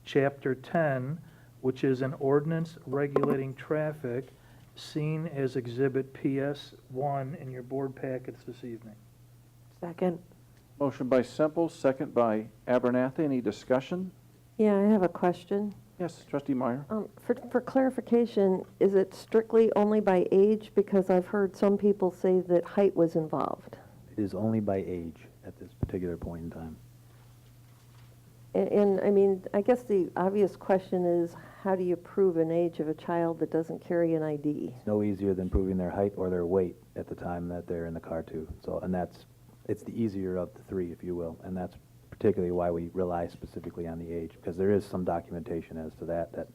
Chapter 10, which is an ordinance regulating traffic, seen as Exhibit PS1 in your board packets this evening. Second. Motion by Semple, second by Abernathy. Any discussion? Yeah, I have a question. Yes, Trustee Meyer. For clarification, is it strictly only by age? Because I've heard some people say that height was involved. It is only by age at this particular point in time. And I mean, I guess the obvious question is, how do you prove an age of a child that doesn't carry an ID? It's no easier than proving their height or their weight at the time that they're in the car too. So, and it's the easier of the three, if you will, and that's particularly why we rely specifically on the age, because there is some documentation as to that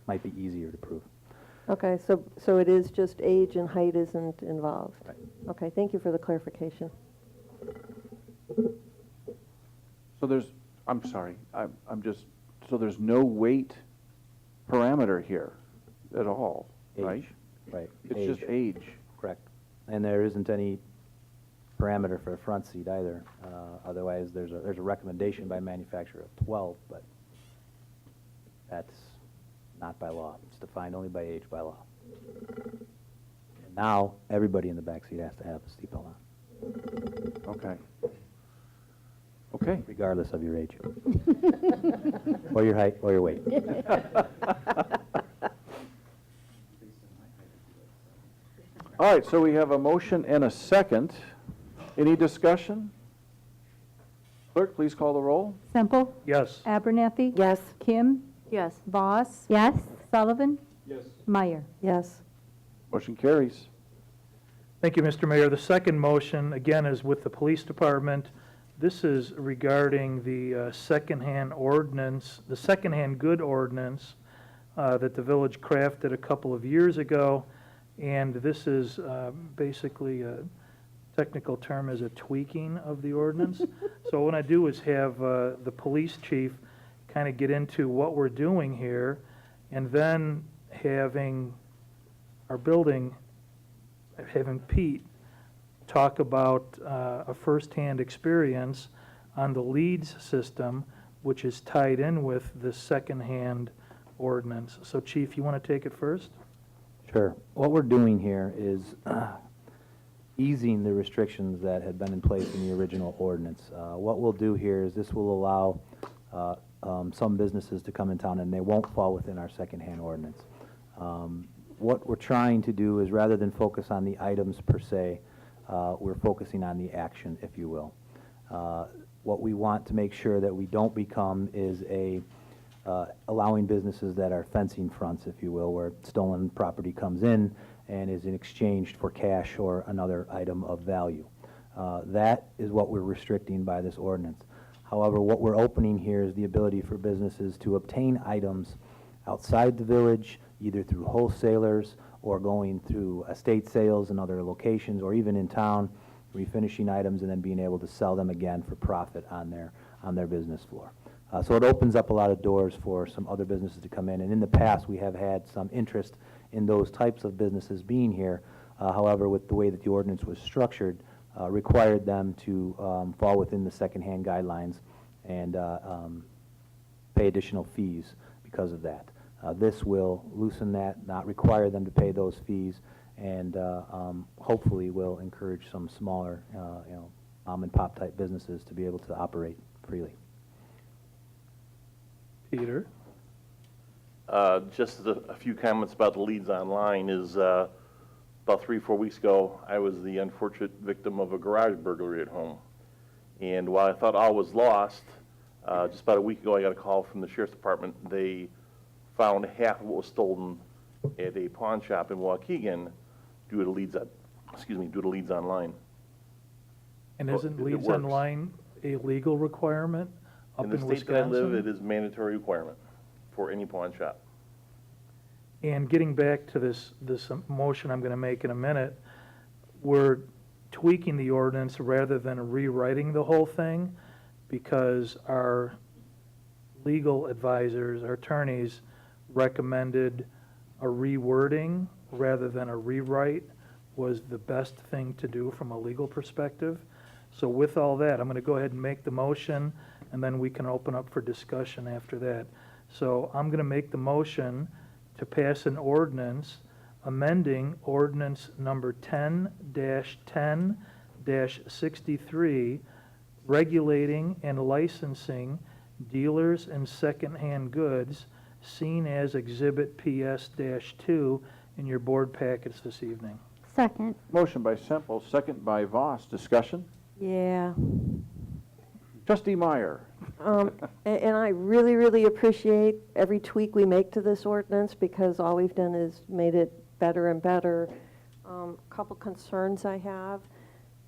might be easier to prove. Okay, so it is just age and height isn't involved? Right. Okay, thank you for the clarification. So I'm sorry, so there's no weight parameter here at all, right? Age, right. It's just age. Correct. And there isn't any parameter for a front seat either. Otherwise, there's a recommendation by manufacturer of 12, but that's not by law. It's defined only by age by law. And now, everybody in the back seat has to have a seatbelt on, Okay. Okay. regardless of your age. Or your height, or your weight. All right, so we have a motion and a second. Any discussion? Clerk, please call the roll. Semple, Yes. Abernathy. Yes. Kim, Yes. Boss, Yes. Sullivan, Yes. Meyer. Yes. Motion carries. Thank you, Mr. Mayor. The second motion, again, is with the police department. This is regarding the secondhand ordinance, the secondhand good ordinance that the village crafted a couple of years ago. And this is basically a technical term is a tweaking of the ordinance. So what I do is have the police chief kind of get into what we're doing here, and then having Pete talk about a firsthand experience on the leads system, which is tied in with the secondhand ordinance. So Chief, you want to take it first? Sure. What we're doing here is easing the restrictions that had been in place in the original ordinance. What we'll do here is this will allow some businesses to come in town, and they won't fall within our secondhand ordinance. What we're trying to do is, rather than focus on the items per se, we're focusing on the action, if you will. What we want to make sure that we don't become is allowing businesses that are fencing fronts, if you will, where stolen property comes in and is in exchange for cash or another item of value. That is what we're restricting by this ordinance. However, what we're opening here is the ability for businesses to obtain items outside the village, either through wholesalers or going through estate sales in other locations, or even in town, refinishing items and then being able to sell them again for profit on their business floor. So it opens up a lot of doors for some other businesses to come in, and in the past we have had some interest in those types of businesses being here. However, with the way that the ordinance was structured, required them to fall within the secondhand guidelines and pay additional fees because of that. This will loosen that, not require them to pay those fees, and hopefully will encourage some smaller, mom and pop type businesses to be able to operate freely. Peter? Just a few comments about the leads online is about 3 or 4 weeks ago, I was the unfortunate victim of a garage burglary at home. And while I thought all was lost, Just about a week ago, I got a call from the sheriff's department. They found half of what was stolen at a pawn shop in Waukegan due to leads due to leads online. And Well, isn't it leads works. online a legal requirement up In in the Wisconsin? state that I live, it is mandatory requirement for any pawn shop. And getting back to this motion I'm going to make in a minute, we're tweaking the ordinance rather than rewriting the whole thing because our legal advisors, our attorneys recommended a rewording rather than a rewrite was the best thing to do from a legal perspective. So with all that, I'm going to go ahead and make the motion, and then we can open up for discussion after that. So I'm going to make the motion to pass an ordinance amending ordinance number 10-10-63, regulating and licensing dealers and secondhand goods seen as Exhibit PS-2 in your board packets this evening. Second. Motion by Semple, second by Voss. Discussion? Yeah. Trustee Meyer. And I really, really appreciate every tweak we make to this ordinance because all we've done is made it better and better. Couple concerns I have,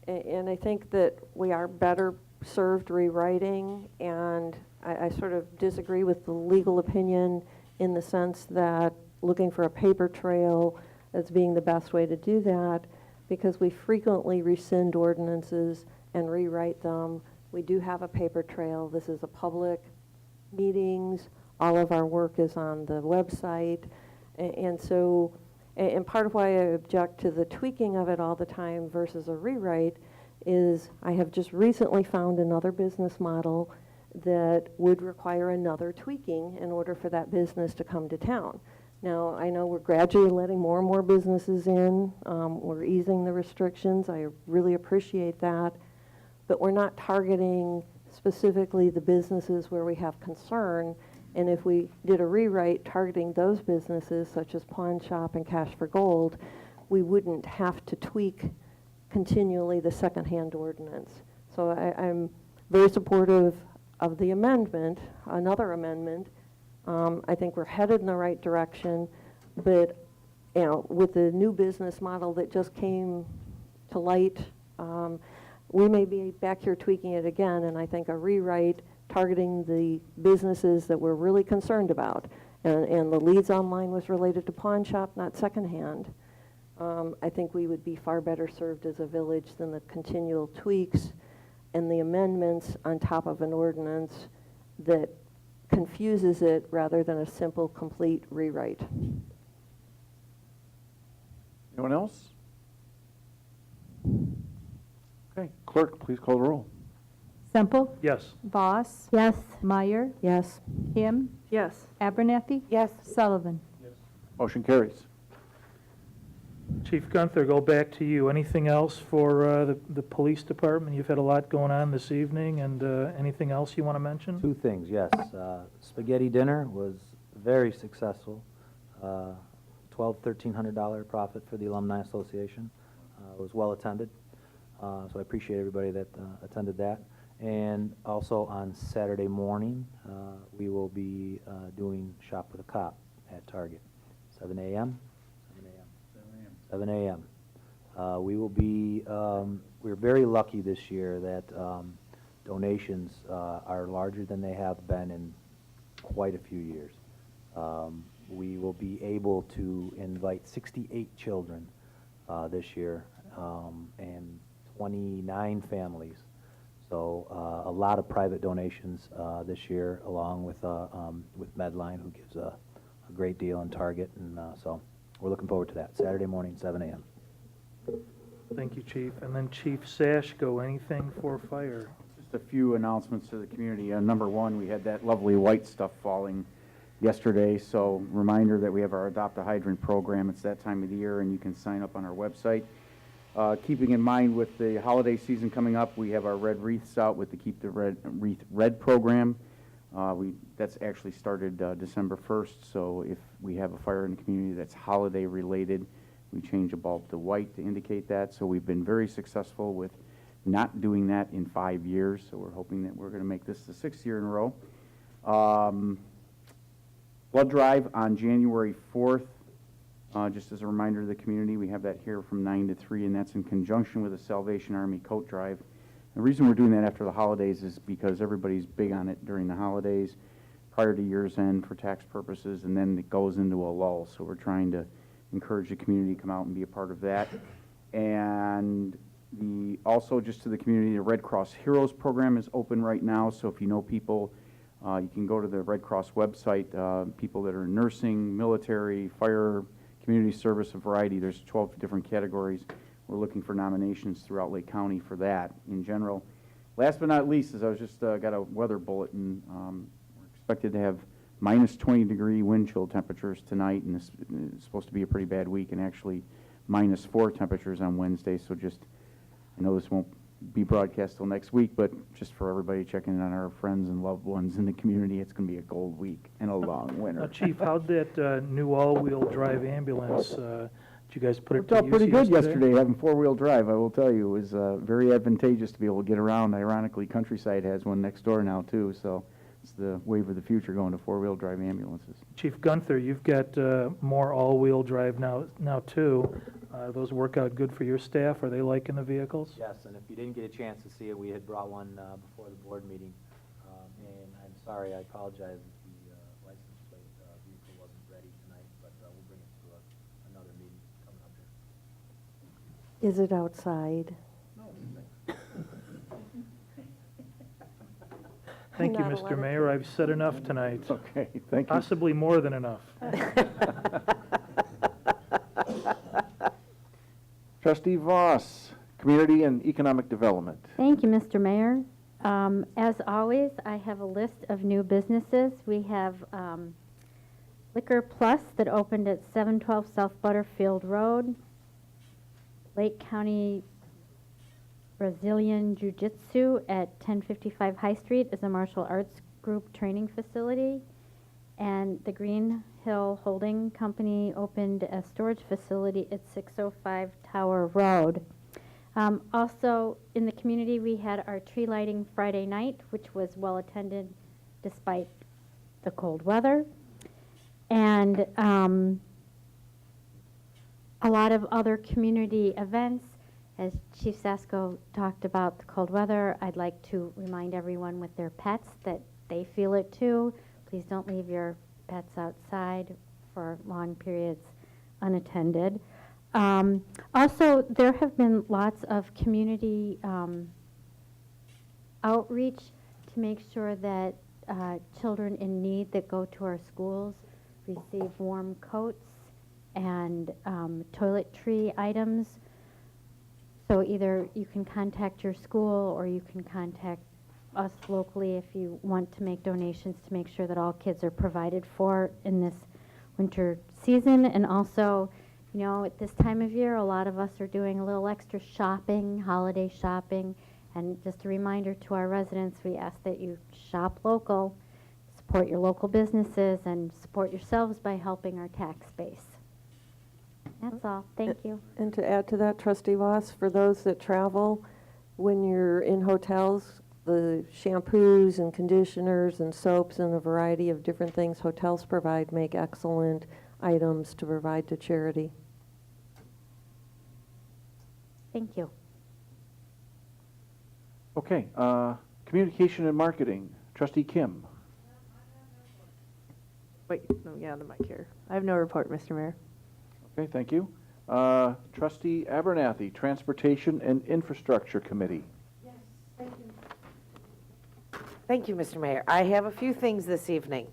and I think that we are better served rewriting, and I sort of disagree with the legal opinion in the sense that looking for a paper trail as being the best way to do that, because we frequently rescind ordinances and rewrite them. We do have a paper trail. This is a public meetings. All of our work is on the website. And so, and part of why I object to the tweaking of it all the time versus a rewrite is I have just recently found another business model that would require another tweaking in order for that business to come to town. Now, I know we're gradually letting more and more businesses in. We're easing the restrictions. I really appreciate that. But we're not targeting specifically the businesses where we have concern. And if we did a rewrite targeting those businesses, such as pawn shop and cash for gold, we wouldn't have to tweak continually the secondhand ordinance. So I'm very supportive of the amendment, another amendment. I think we're headed in the right direction, but you know, with the new business model that just came to light, we may be back here tweaking it again, and I think a rewrite targeting the businesses that we're really concerned about, and the leads online was related to pawn shop, not secondhand. I think we would be far better served as a village than the continual tweaks and the amendments on top of an ordinance that confuses it rather than a simple, complete rewrite. Anyone else? Okay, clerk, please call the roll. Semple? Yes. Voss? Yes. Meyer? Yes. Kim? Yes. Abernathy? Yes. Sullivan? Motion carries. Chief Gunther, go back to you. Anything else for the police department? You've had a lot going on this evening, and anything else you want to mention? Two things, yes. Spaghetti dinner was very successful. $1,300 profit for the Alumni Association. It was well attended, so I appreciate everybody that attended that. And also on Saturday morning, we will be doing Shop with a Cop at Target, 7 a.m. 7 a.m. We will be, we're very lucky this year that donations are larger than they have been in quite a few years. We will be able to invite 68 children this year and 29 families. So a lot of private donations this year, along with Medline, who gives a great deal on Target, and so we're looking forward to that. Saturday morning, 7 a.m. Thank you, Chief. And then Chief Sashko, anything for fire? Just a few announcements to the community. Number one, we had that lovely white stuff falling yesterday, so reminder that we have our Adopt a Hydrant program. It's that time of the year, and you can sign up on our website. Keeping in mind with the holiday season coming up, we have our red wreaths out with the Keep the Red Wreath Red program. That's actually started December 1st, so if we have a fire in the community that's holiday related, we change a bulb to white to indicate that. So we've been very successful with not doing that in 5 years, so we're hoping that we're going to make this the 6th year in a row. Blood drive on January 4th. Just as a reminder to the community, we have that here from 9 to 3, and that's in conjunction with the Salvation Army coat drive. The reason we're doing that after the holidays is because everybody's big on it during the holidays, prior to year's end for tax purposes, and then it goes into a lull. So we're trying to encourage the community to come out and be a part of that. And also just to the community, the Red Cross Heroes program is open right now. So if you know people, you can go to the Red Cross website, people that are in nursing, military, fire, community service, a variety. There's 12 different categories. We're looking for nominations throughout Lake County for that in general. Last but not least, is I was just got a weather bulletin. We're expected to have minus 20-degree wind chill temperatures tonight, and this is supposed to be a pretty bad week, and actually minus 4 temperatures on Wednesday. So just, I know this won't be broadcast till next week, but just for everybody checking in on our friends and loved ones in the community, it's going to be a cold week and a long winter. Chief, how'd that new all-wheel drive ambulance, did you guys put it Worked to out use pretty good yesterday, having four-wheel drive, I will tell you. It was very advantageous to be able to get around. Ironically, Countryside has one next door now, too, so it's the wave of the future going to four-wheel drive ambulances. Chief Gunther, you've got more all-wheel drive now too. Those work out good for your staff? Are they liking the vehicles? Yes, and if you didn't get a chance to see it, we had brought one before the board meeting. And I'm sorry, I apologize if the license plate vehicle wasn't ready tonight, but we'll bring it to another meeting coming up here. Is it outside? Thank you, Not Mr. allowed Mayor. I've said enough tonight. Okay, thank you. Possibly more than enough. Trustee Voss, Community and Economic Development. Thank you, Mr. Mayor. As always, I have a list of new businesses. We have Liquor Plus that opened at 712 South Butterfield Road. Lake County Brazilian Jiu-Jitsu at 1055 High Street is a martial arts group training facility. And the Green Hill Holding Company opened a storage facility at 605 Tower Road. Also, in the community, we had our tree lighting Friday night, which was well attended despite the cold weather. And a lot of other community events. As Chief Sasko talked about the cold weather, I'd like to remind everyone with their pets that they feel it too. Please don't leave your pets outside for long periods unattended. Also, there have been lots of community outreach to make sure that children in need that go to our schools receive warm coats and toiletry items. So either you can contact your school or you can contact us locally if you want to make donations to make sure that all kids are provided for in this winter season. And also, you know, at this time of year, a lot of us are doing a little extra shopping, holiday shopping. And just a reminder to our residents, we ask that you shop local, support your local businesses, and support yourselves by helping our tax base. That's all. Thank you. And to add to that, Trustee Voss, for those that travel, when you're in hotels, the shampoos and conditioners and soaps and a variety of different things hotels provide make excellent items to provide to charity. Thank you. Okay, Communication and Marketing, Trustee Kim. Wait, no, yeah, the mic here. I have no report, Mr. Mayor. Okay, thank you. Trustee Abernathy, Transportation and Infrastructure Committee. Yes, thank you. Thank you, Mr. Mayor. I have a few things this evening.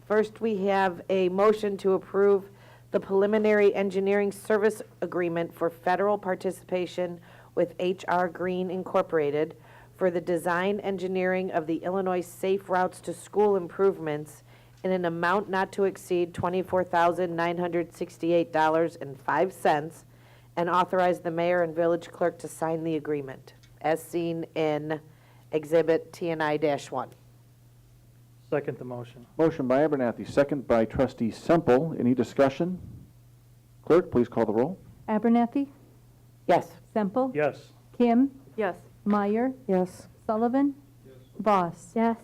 First, we have a motion to approve the preliminary engineering service agreement for federal participation with H.R. Green Incorporated for the design engineering of the Illinois Safe Routes to School improvements in an amount not to exceed $24,968.05, and authorize the mayor and village clerk to sign the agreement, as seen in Exhibit TNI-1. Second the motion. Motion by Abernathy, second by Trustee Semple. Any discussion? Clerk, please call the roll. Abernathy, Yes. Semple? Yes. Kim? Yes. Meyer? Yes. Sullivan? Voss? Yes.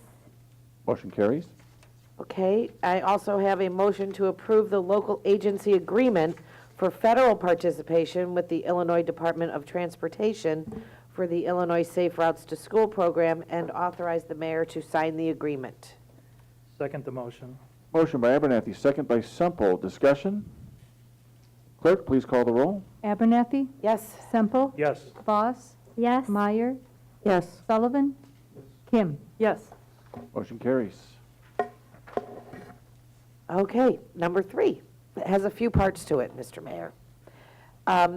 Motion carries. Okay, I also have a motion to approve the local agency agreement for federal participation with the Illinois Department of Transportation for the Illinois Safe Routes to School program and authorize the mayor to sign the agreement. Second the motion. Motion by Abernathy, second by Semple. Discussion? Clerk, please call the roll. Abernathy? Yes. Semple? Yes. Voss? Yes. Meyer? Yes. Sullivan? Kim? Yes. Motion carries. Okay, number 3. It has a few parts to it, Mr. Mayor.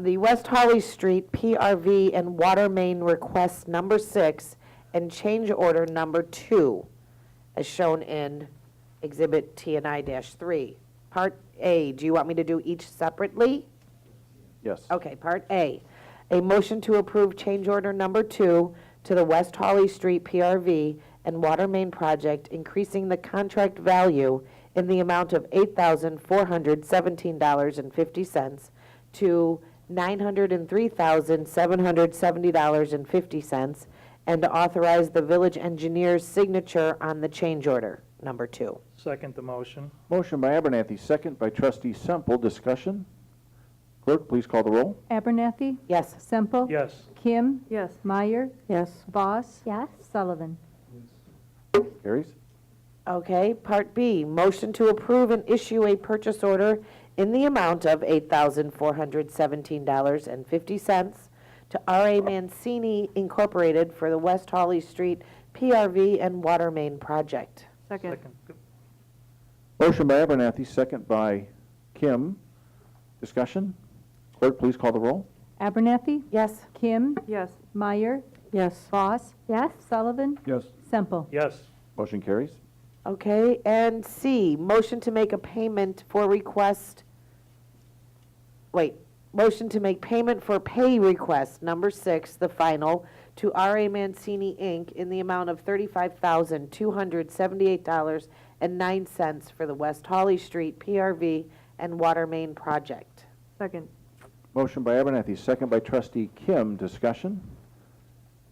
The West Holly Street PRV and water main request number 6 and change order number 2, as shown in Exhibit T&I-3. Part A, do you want me to do each separately? Yes. Okay, Part A. A motion to approve change order number 2 to the West Holly Street PRV and water main project, increasing the contract value in the amount of $8,417.50 to $903,770.50, and to authorize the village engineer's signature on the change order number 2. Second the motion. Motion by Abernathy, second by Trustee Semple. Discussion? Clerk, please call the roll. Abernathy? Yes. Semple? Yes. Kim? Yes. Meyer? Yes. Voss? Yes. Sullivan? Carries. Okay, Part B, motion to approve and issue a purchase order in the amount of $8,417.50 to R.A. Mancini Incorporated for the West Holly Street PRV and water main project. Second. Motion by Abernathy, second by Kim. Discussion? Clerk, please call the roll. Abernathy? Yes. Kim? Yes. Meyer? Yes. Voss? Yes. Sullivan? Yes. Semple? Yes. Motion carries. Okay, and C, motion to make a payment for request, motion to make payment for pay request number 6, the final, to R.A. Mancini, Inc. in the amount of $35,278.09 for the West Holly Street PRV and water main project. Second. Motion by Abernathy, second by Trustee Kim. Discussion?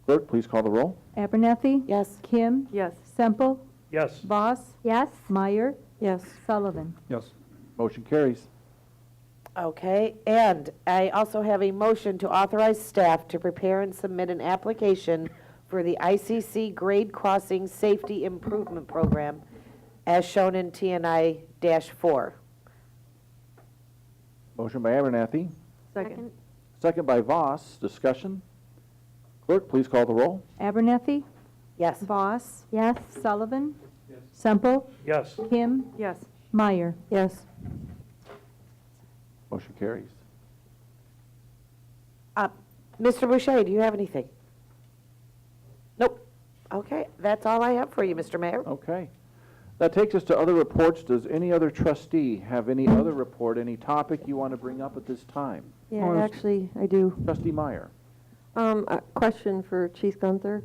Clerk, please call the roll. Abernathy? Yes. Kim? Yes. Semple? Yes. Voss? Yes. Meyer? Yes. Sullivan? Yes. Motion carries. Okay, and I also have a motion to authorize staff to prepare and submit an application for the ICC Grade Crossing Safety Improvement Program as shown in TNI-4. Motion by Abernathy, Second. second by Voss. Discussion? Clerk, please call the roll. Abernathy? Yes. Voss? Yes. Sullivan? Semple? Yes. Kim? Yes. Meyer? Yes. Motion carries. Mr. Boucher, do you have anything? Nope. Okay, that's all I have for you, Mr. Mayor. Okay. That takes us to other reports. Does any other trustee have any other report, any topic you want to bring up at this time? Yeah, actually, I do. Trustee Meyer. A question for Chief Gunther.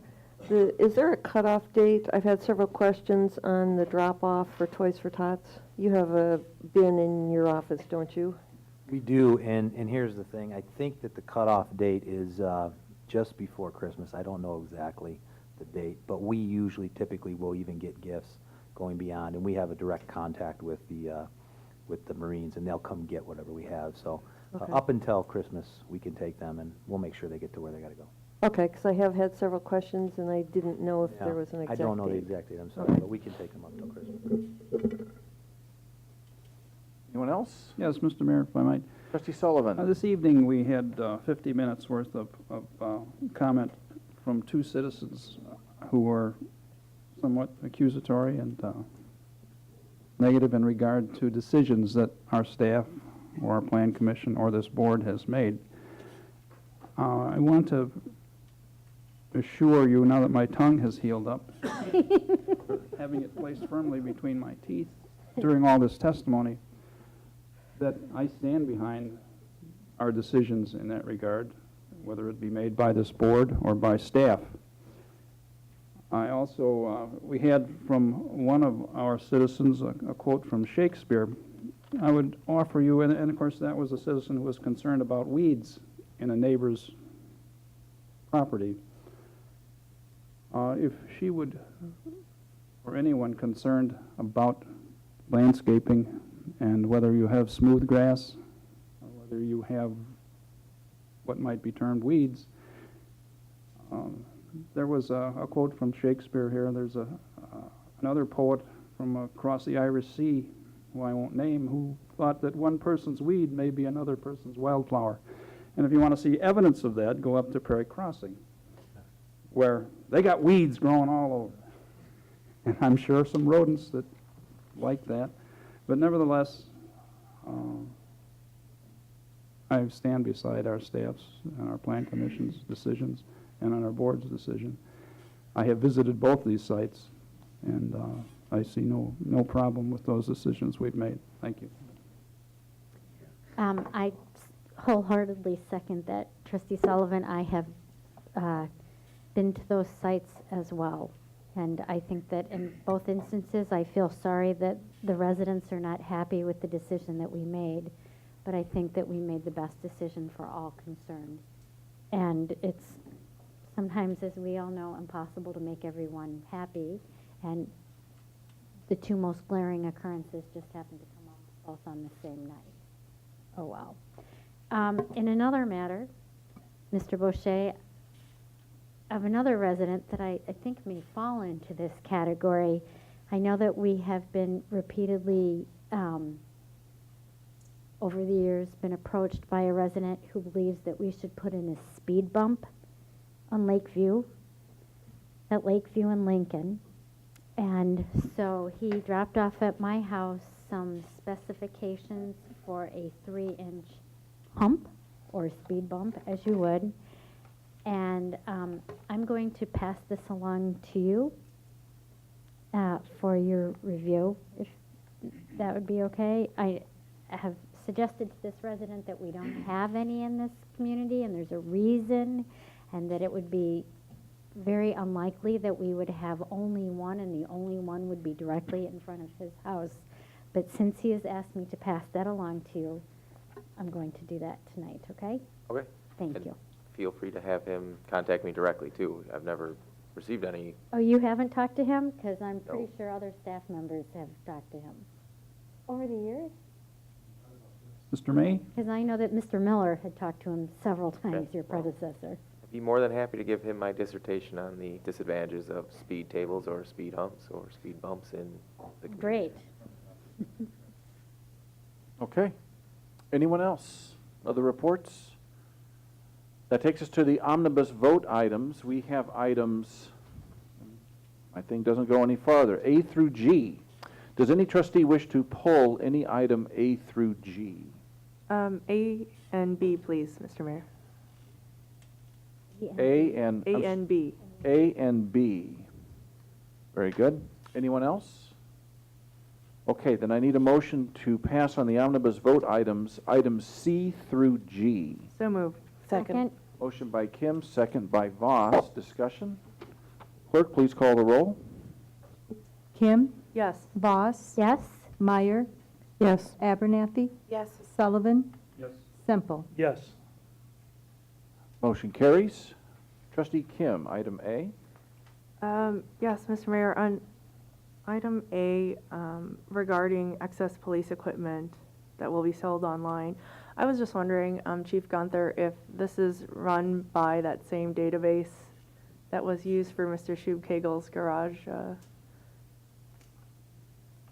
Is there a cutoff date? I've had several questions on the drop-off for Toys for Tots. You have a bin in your office, don't you? We do, and here's the thing. I think that the cutoff date is just before Christmas. I don't know exactly the date, but we usually typically will even get gifts going beyond, and we have a direct contact with the Marines, and they'll come get whatever we have. So Okay. up until Christmas, we can take them, and we'll make sure they get to where they got to go. Okay, because I have had several questions, and I didn't know if there was an exact I don't know the date. exact date, I'm sorry, Okay. but we can take them up till Christmas. Anyone else? Yes, Mr. Mayor, if I might. Trustee Sullivan. This evening, we had 50 minutes worth of comment from two citizens who were somewhat accusatory and negative in regard to decisions that our staff or our plan commission or this board has made. I want to assure you, now that my tongue has healed up, having it placed firmly between my teeth during all this testimony, that I stand behind our decisions in that regard, whether it be made by this board or by staff. I also, we had from one of our citizens a quote from Shakespeare. I would offer you, and of course that was a citizen who was concerned about weeds in a neighbor's property, if she would, or anyone concerned about landscaping and whether you have smooth grass or whether you have what might be termed weeds, there was a quote from Shakespeare here. There's another poet from across the Irish Sea, who I won't name, who thought that one person's weed may be another person's wildflower. And if you want to see evidence of that, go up to Prairie Crossing, where they got weeds growing all over. And I'm sure some rodents that like that. But nevertheless, I stand beside our staffs and our plan commission's decisions and on our board's decision. I have visited both these sites, and I see no problem with those decisions we've made. Thank you. I wholeheartedly second that. Trustee Sullivan, I have been to those sites as well. And I think that in both instances, I feel sorry that the residents are not happy with the decision that we made. But I think that we made the best decision for all concerned. And it's sometimes, as we all know, impossible to make everyone happy. And the two most glaring occurrences just happened to come up both on the same night. Oh, well. In another matter, Mr. Boucher, of another resident that I think may fall into this category, I know that we have been repeatedly, over the years, been approached by a resident who believes that we should put in a speed bump on Lakeview, at Lakeview and Lincoln. And so he dropped off at my house some specifications for a 3-inch hump, or speed bump, as you would. And I'm going to pass this along to you for your review, if that would be okay. I have suggested to this resident that we don't have any in this community, and there's a reason, and that it would be very unlikely that we would have only one, and the only one would be directly in front of his house. But since he has asked me to pass that along to you, I'm going to do that tonight, okay? Okay. Thank And you. feel free to have him contact me directly, too. I've never received any. Oh, you haven't talked to him? Because I'm pretty No. sure other staff members have talked to him. Over the years? Mr. May? Because I know that Mr. Miller had talked to him several times, your well, predecessor. I'd be more than happy to give him my dissertation on the disadvantages of speed tables or speed humps or speed bumps in the community. Great. Okay. Anyone else? Other reports? That takes us to the omnibus vote items. We have items, my thing doesn't go any farther, A through G. Does any trustee wish to pull any item A through G? A and B, please, Mr. Mayor. A and A and B. A and B. Very good. Anyone else? Okay, then I need a motion to pass on the omnibus vote items C through G. So moved. Second. Motion by Kim, second by Voss. Discussion? Clerk, please call the roll. Kim? Yes. Voss? Yes? Meyer? Yes. Abernathy? Yes. Sullivan? Yes. Semple? Yes. Motion carries. Trustee Kim, item A. Yes, Mr. Mayor, on item A, regarding excess police equipment that will be sold online, I was just wondering, Chief Gunther, if this is run by that same database that was used for Mr. Schubkagel's garage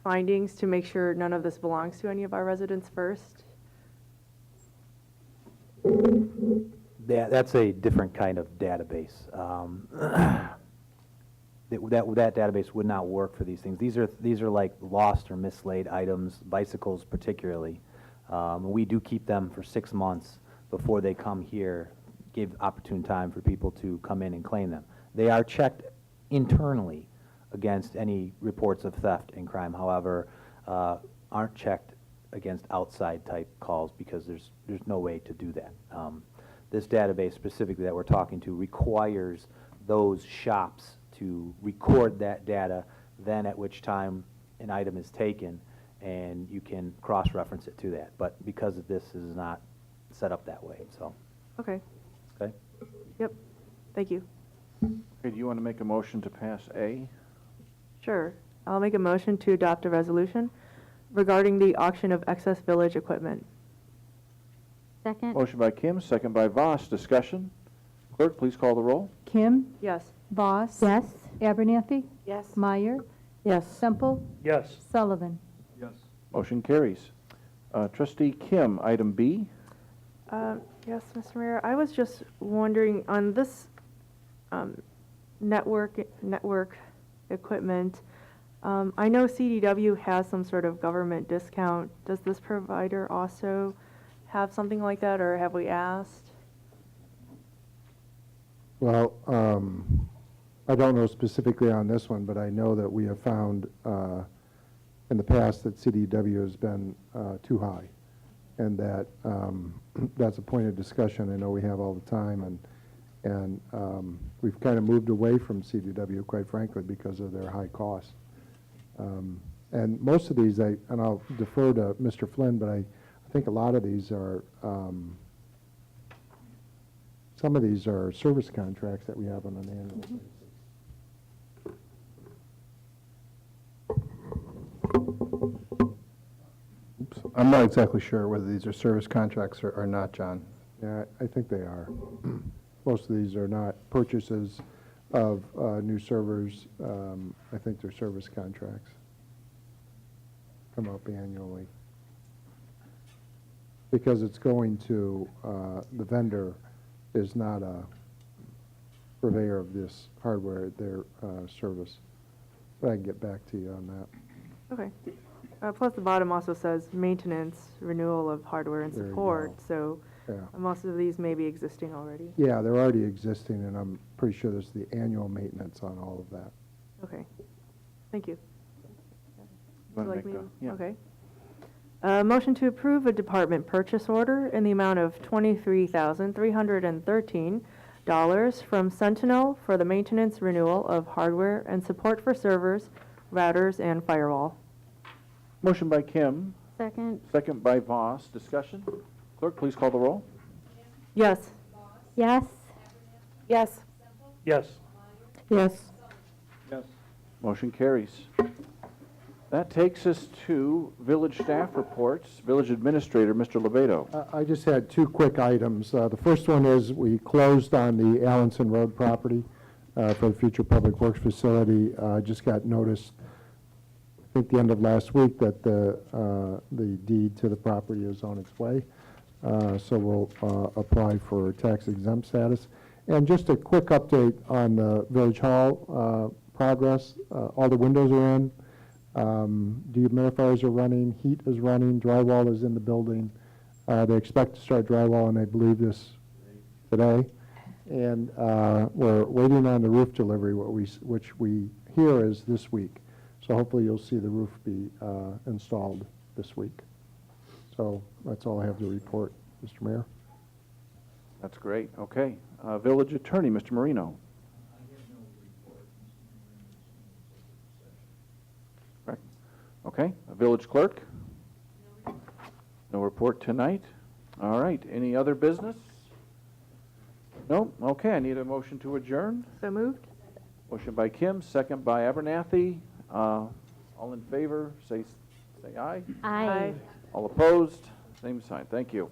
findings, to make sure none of this belongs to any of our residents first? That's a different kind of database. That database would not work for these things. These are like lost or mislaid items, bicycles particularly. We do keep them for 6 months before they come here, give opportune time for people to come in and claim them. They are checked internally against any reports of theft and crime, however, aren't checked against outside type calls because there's no way to do that. This database specifically that we're talking to requires those shops to record that data, then at which time an item is taken, and you can cross-reference it to that. But because of this is not set up that way, so Okay, Okay? yep, thank you. Okay, do you want to make a motion to pass A? Sure. I'll make a motion to adopt a resolution regarding the auction of excess village equipment. Second? Motion by Kim, second by Voss. Discussion? Clerk, please call the roll. Kim, Yes. Voss. Yes. Abernathy, Yes. Meyer, Yes. Semple, Yes. Sullivan. Yes. Motion carries. Trustee Kim, item B. Yes, Mr. Mayor, I was just wondering on this network equipment, I know CDW has some sort of government discount. Does this provider also have something like that, or have we asked? Well, I don't know specifically on this one, but I know that we have found in the past that CDW has been too high, and that that's a point of discussion I know we have all the time, and we've kind of moved away from CDW, quite frankly, because of their high cost. And most of these, and I'll defer to Mr. Flynn, but I think a lot of these are, some of these are service contracts that we have on an annual basis. Oops. I'm not exactly sure whether these are service contracts or not, John. Yeah, I think they are. Most of these are not purchases of new servers. I think they're service contracts. Come up annually. Because it's going to, the vendor is not a purveyor of this hardware, their service. But I can get back to you on that. Okay. Plus, the bottom also says maintenance, renewal of hardware and There you support, go. so Yeah. most of these may be existing already. Yeah, they're already existing, and I'm pretty sure there's the annual maintenance on all of that. Okay. Thank you. You wanna Would you like make me a- yeah. Okay. Motion to approve a department purchase order in the amount of $23,313 from Sentinel for the maintenance renewal of hardware and support for servers, routers, and firewall. Motion by Kim, Second? second by Voss. Discussion? Clerk, please call the roll. Yes. Yes. Yes. Yes. Yes. Yes. Motion carries. That takes us to village staff reports. Village Administrator, Mr. Levato. I just had two quick items. The first one is we closed on the Allenson Road property for the future Public Works facility. Just got notice, I think the end of last week, that the deed to the property is on its way. So we'll apply for tax exempt status. And just a quick update on the Village Hall progress. All the windows are in. Dehumidifiers are running, heat is running, drywall is in the building. They expect to start drywall, and I believe this today. And we're waiting on the roof delivery, which we hear is this week. So hopefully you'll see the roof be installed this week. So that's all I have to report, Mr. Mayor. That's great. Okay. Village Attorney, Mr. Marino. Correct. Okay. Village Clerk? No report tonight. All right. Any other business? No? Okay. I need a motion to adjourn. So moved? Motion by Kim, second by Abernathy. All in favor, say aye. Aye. All opposed, same sign. Thank you.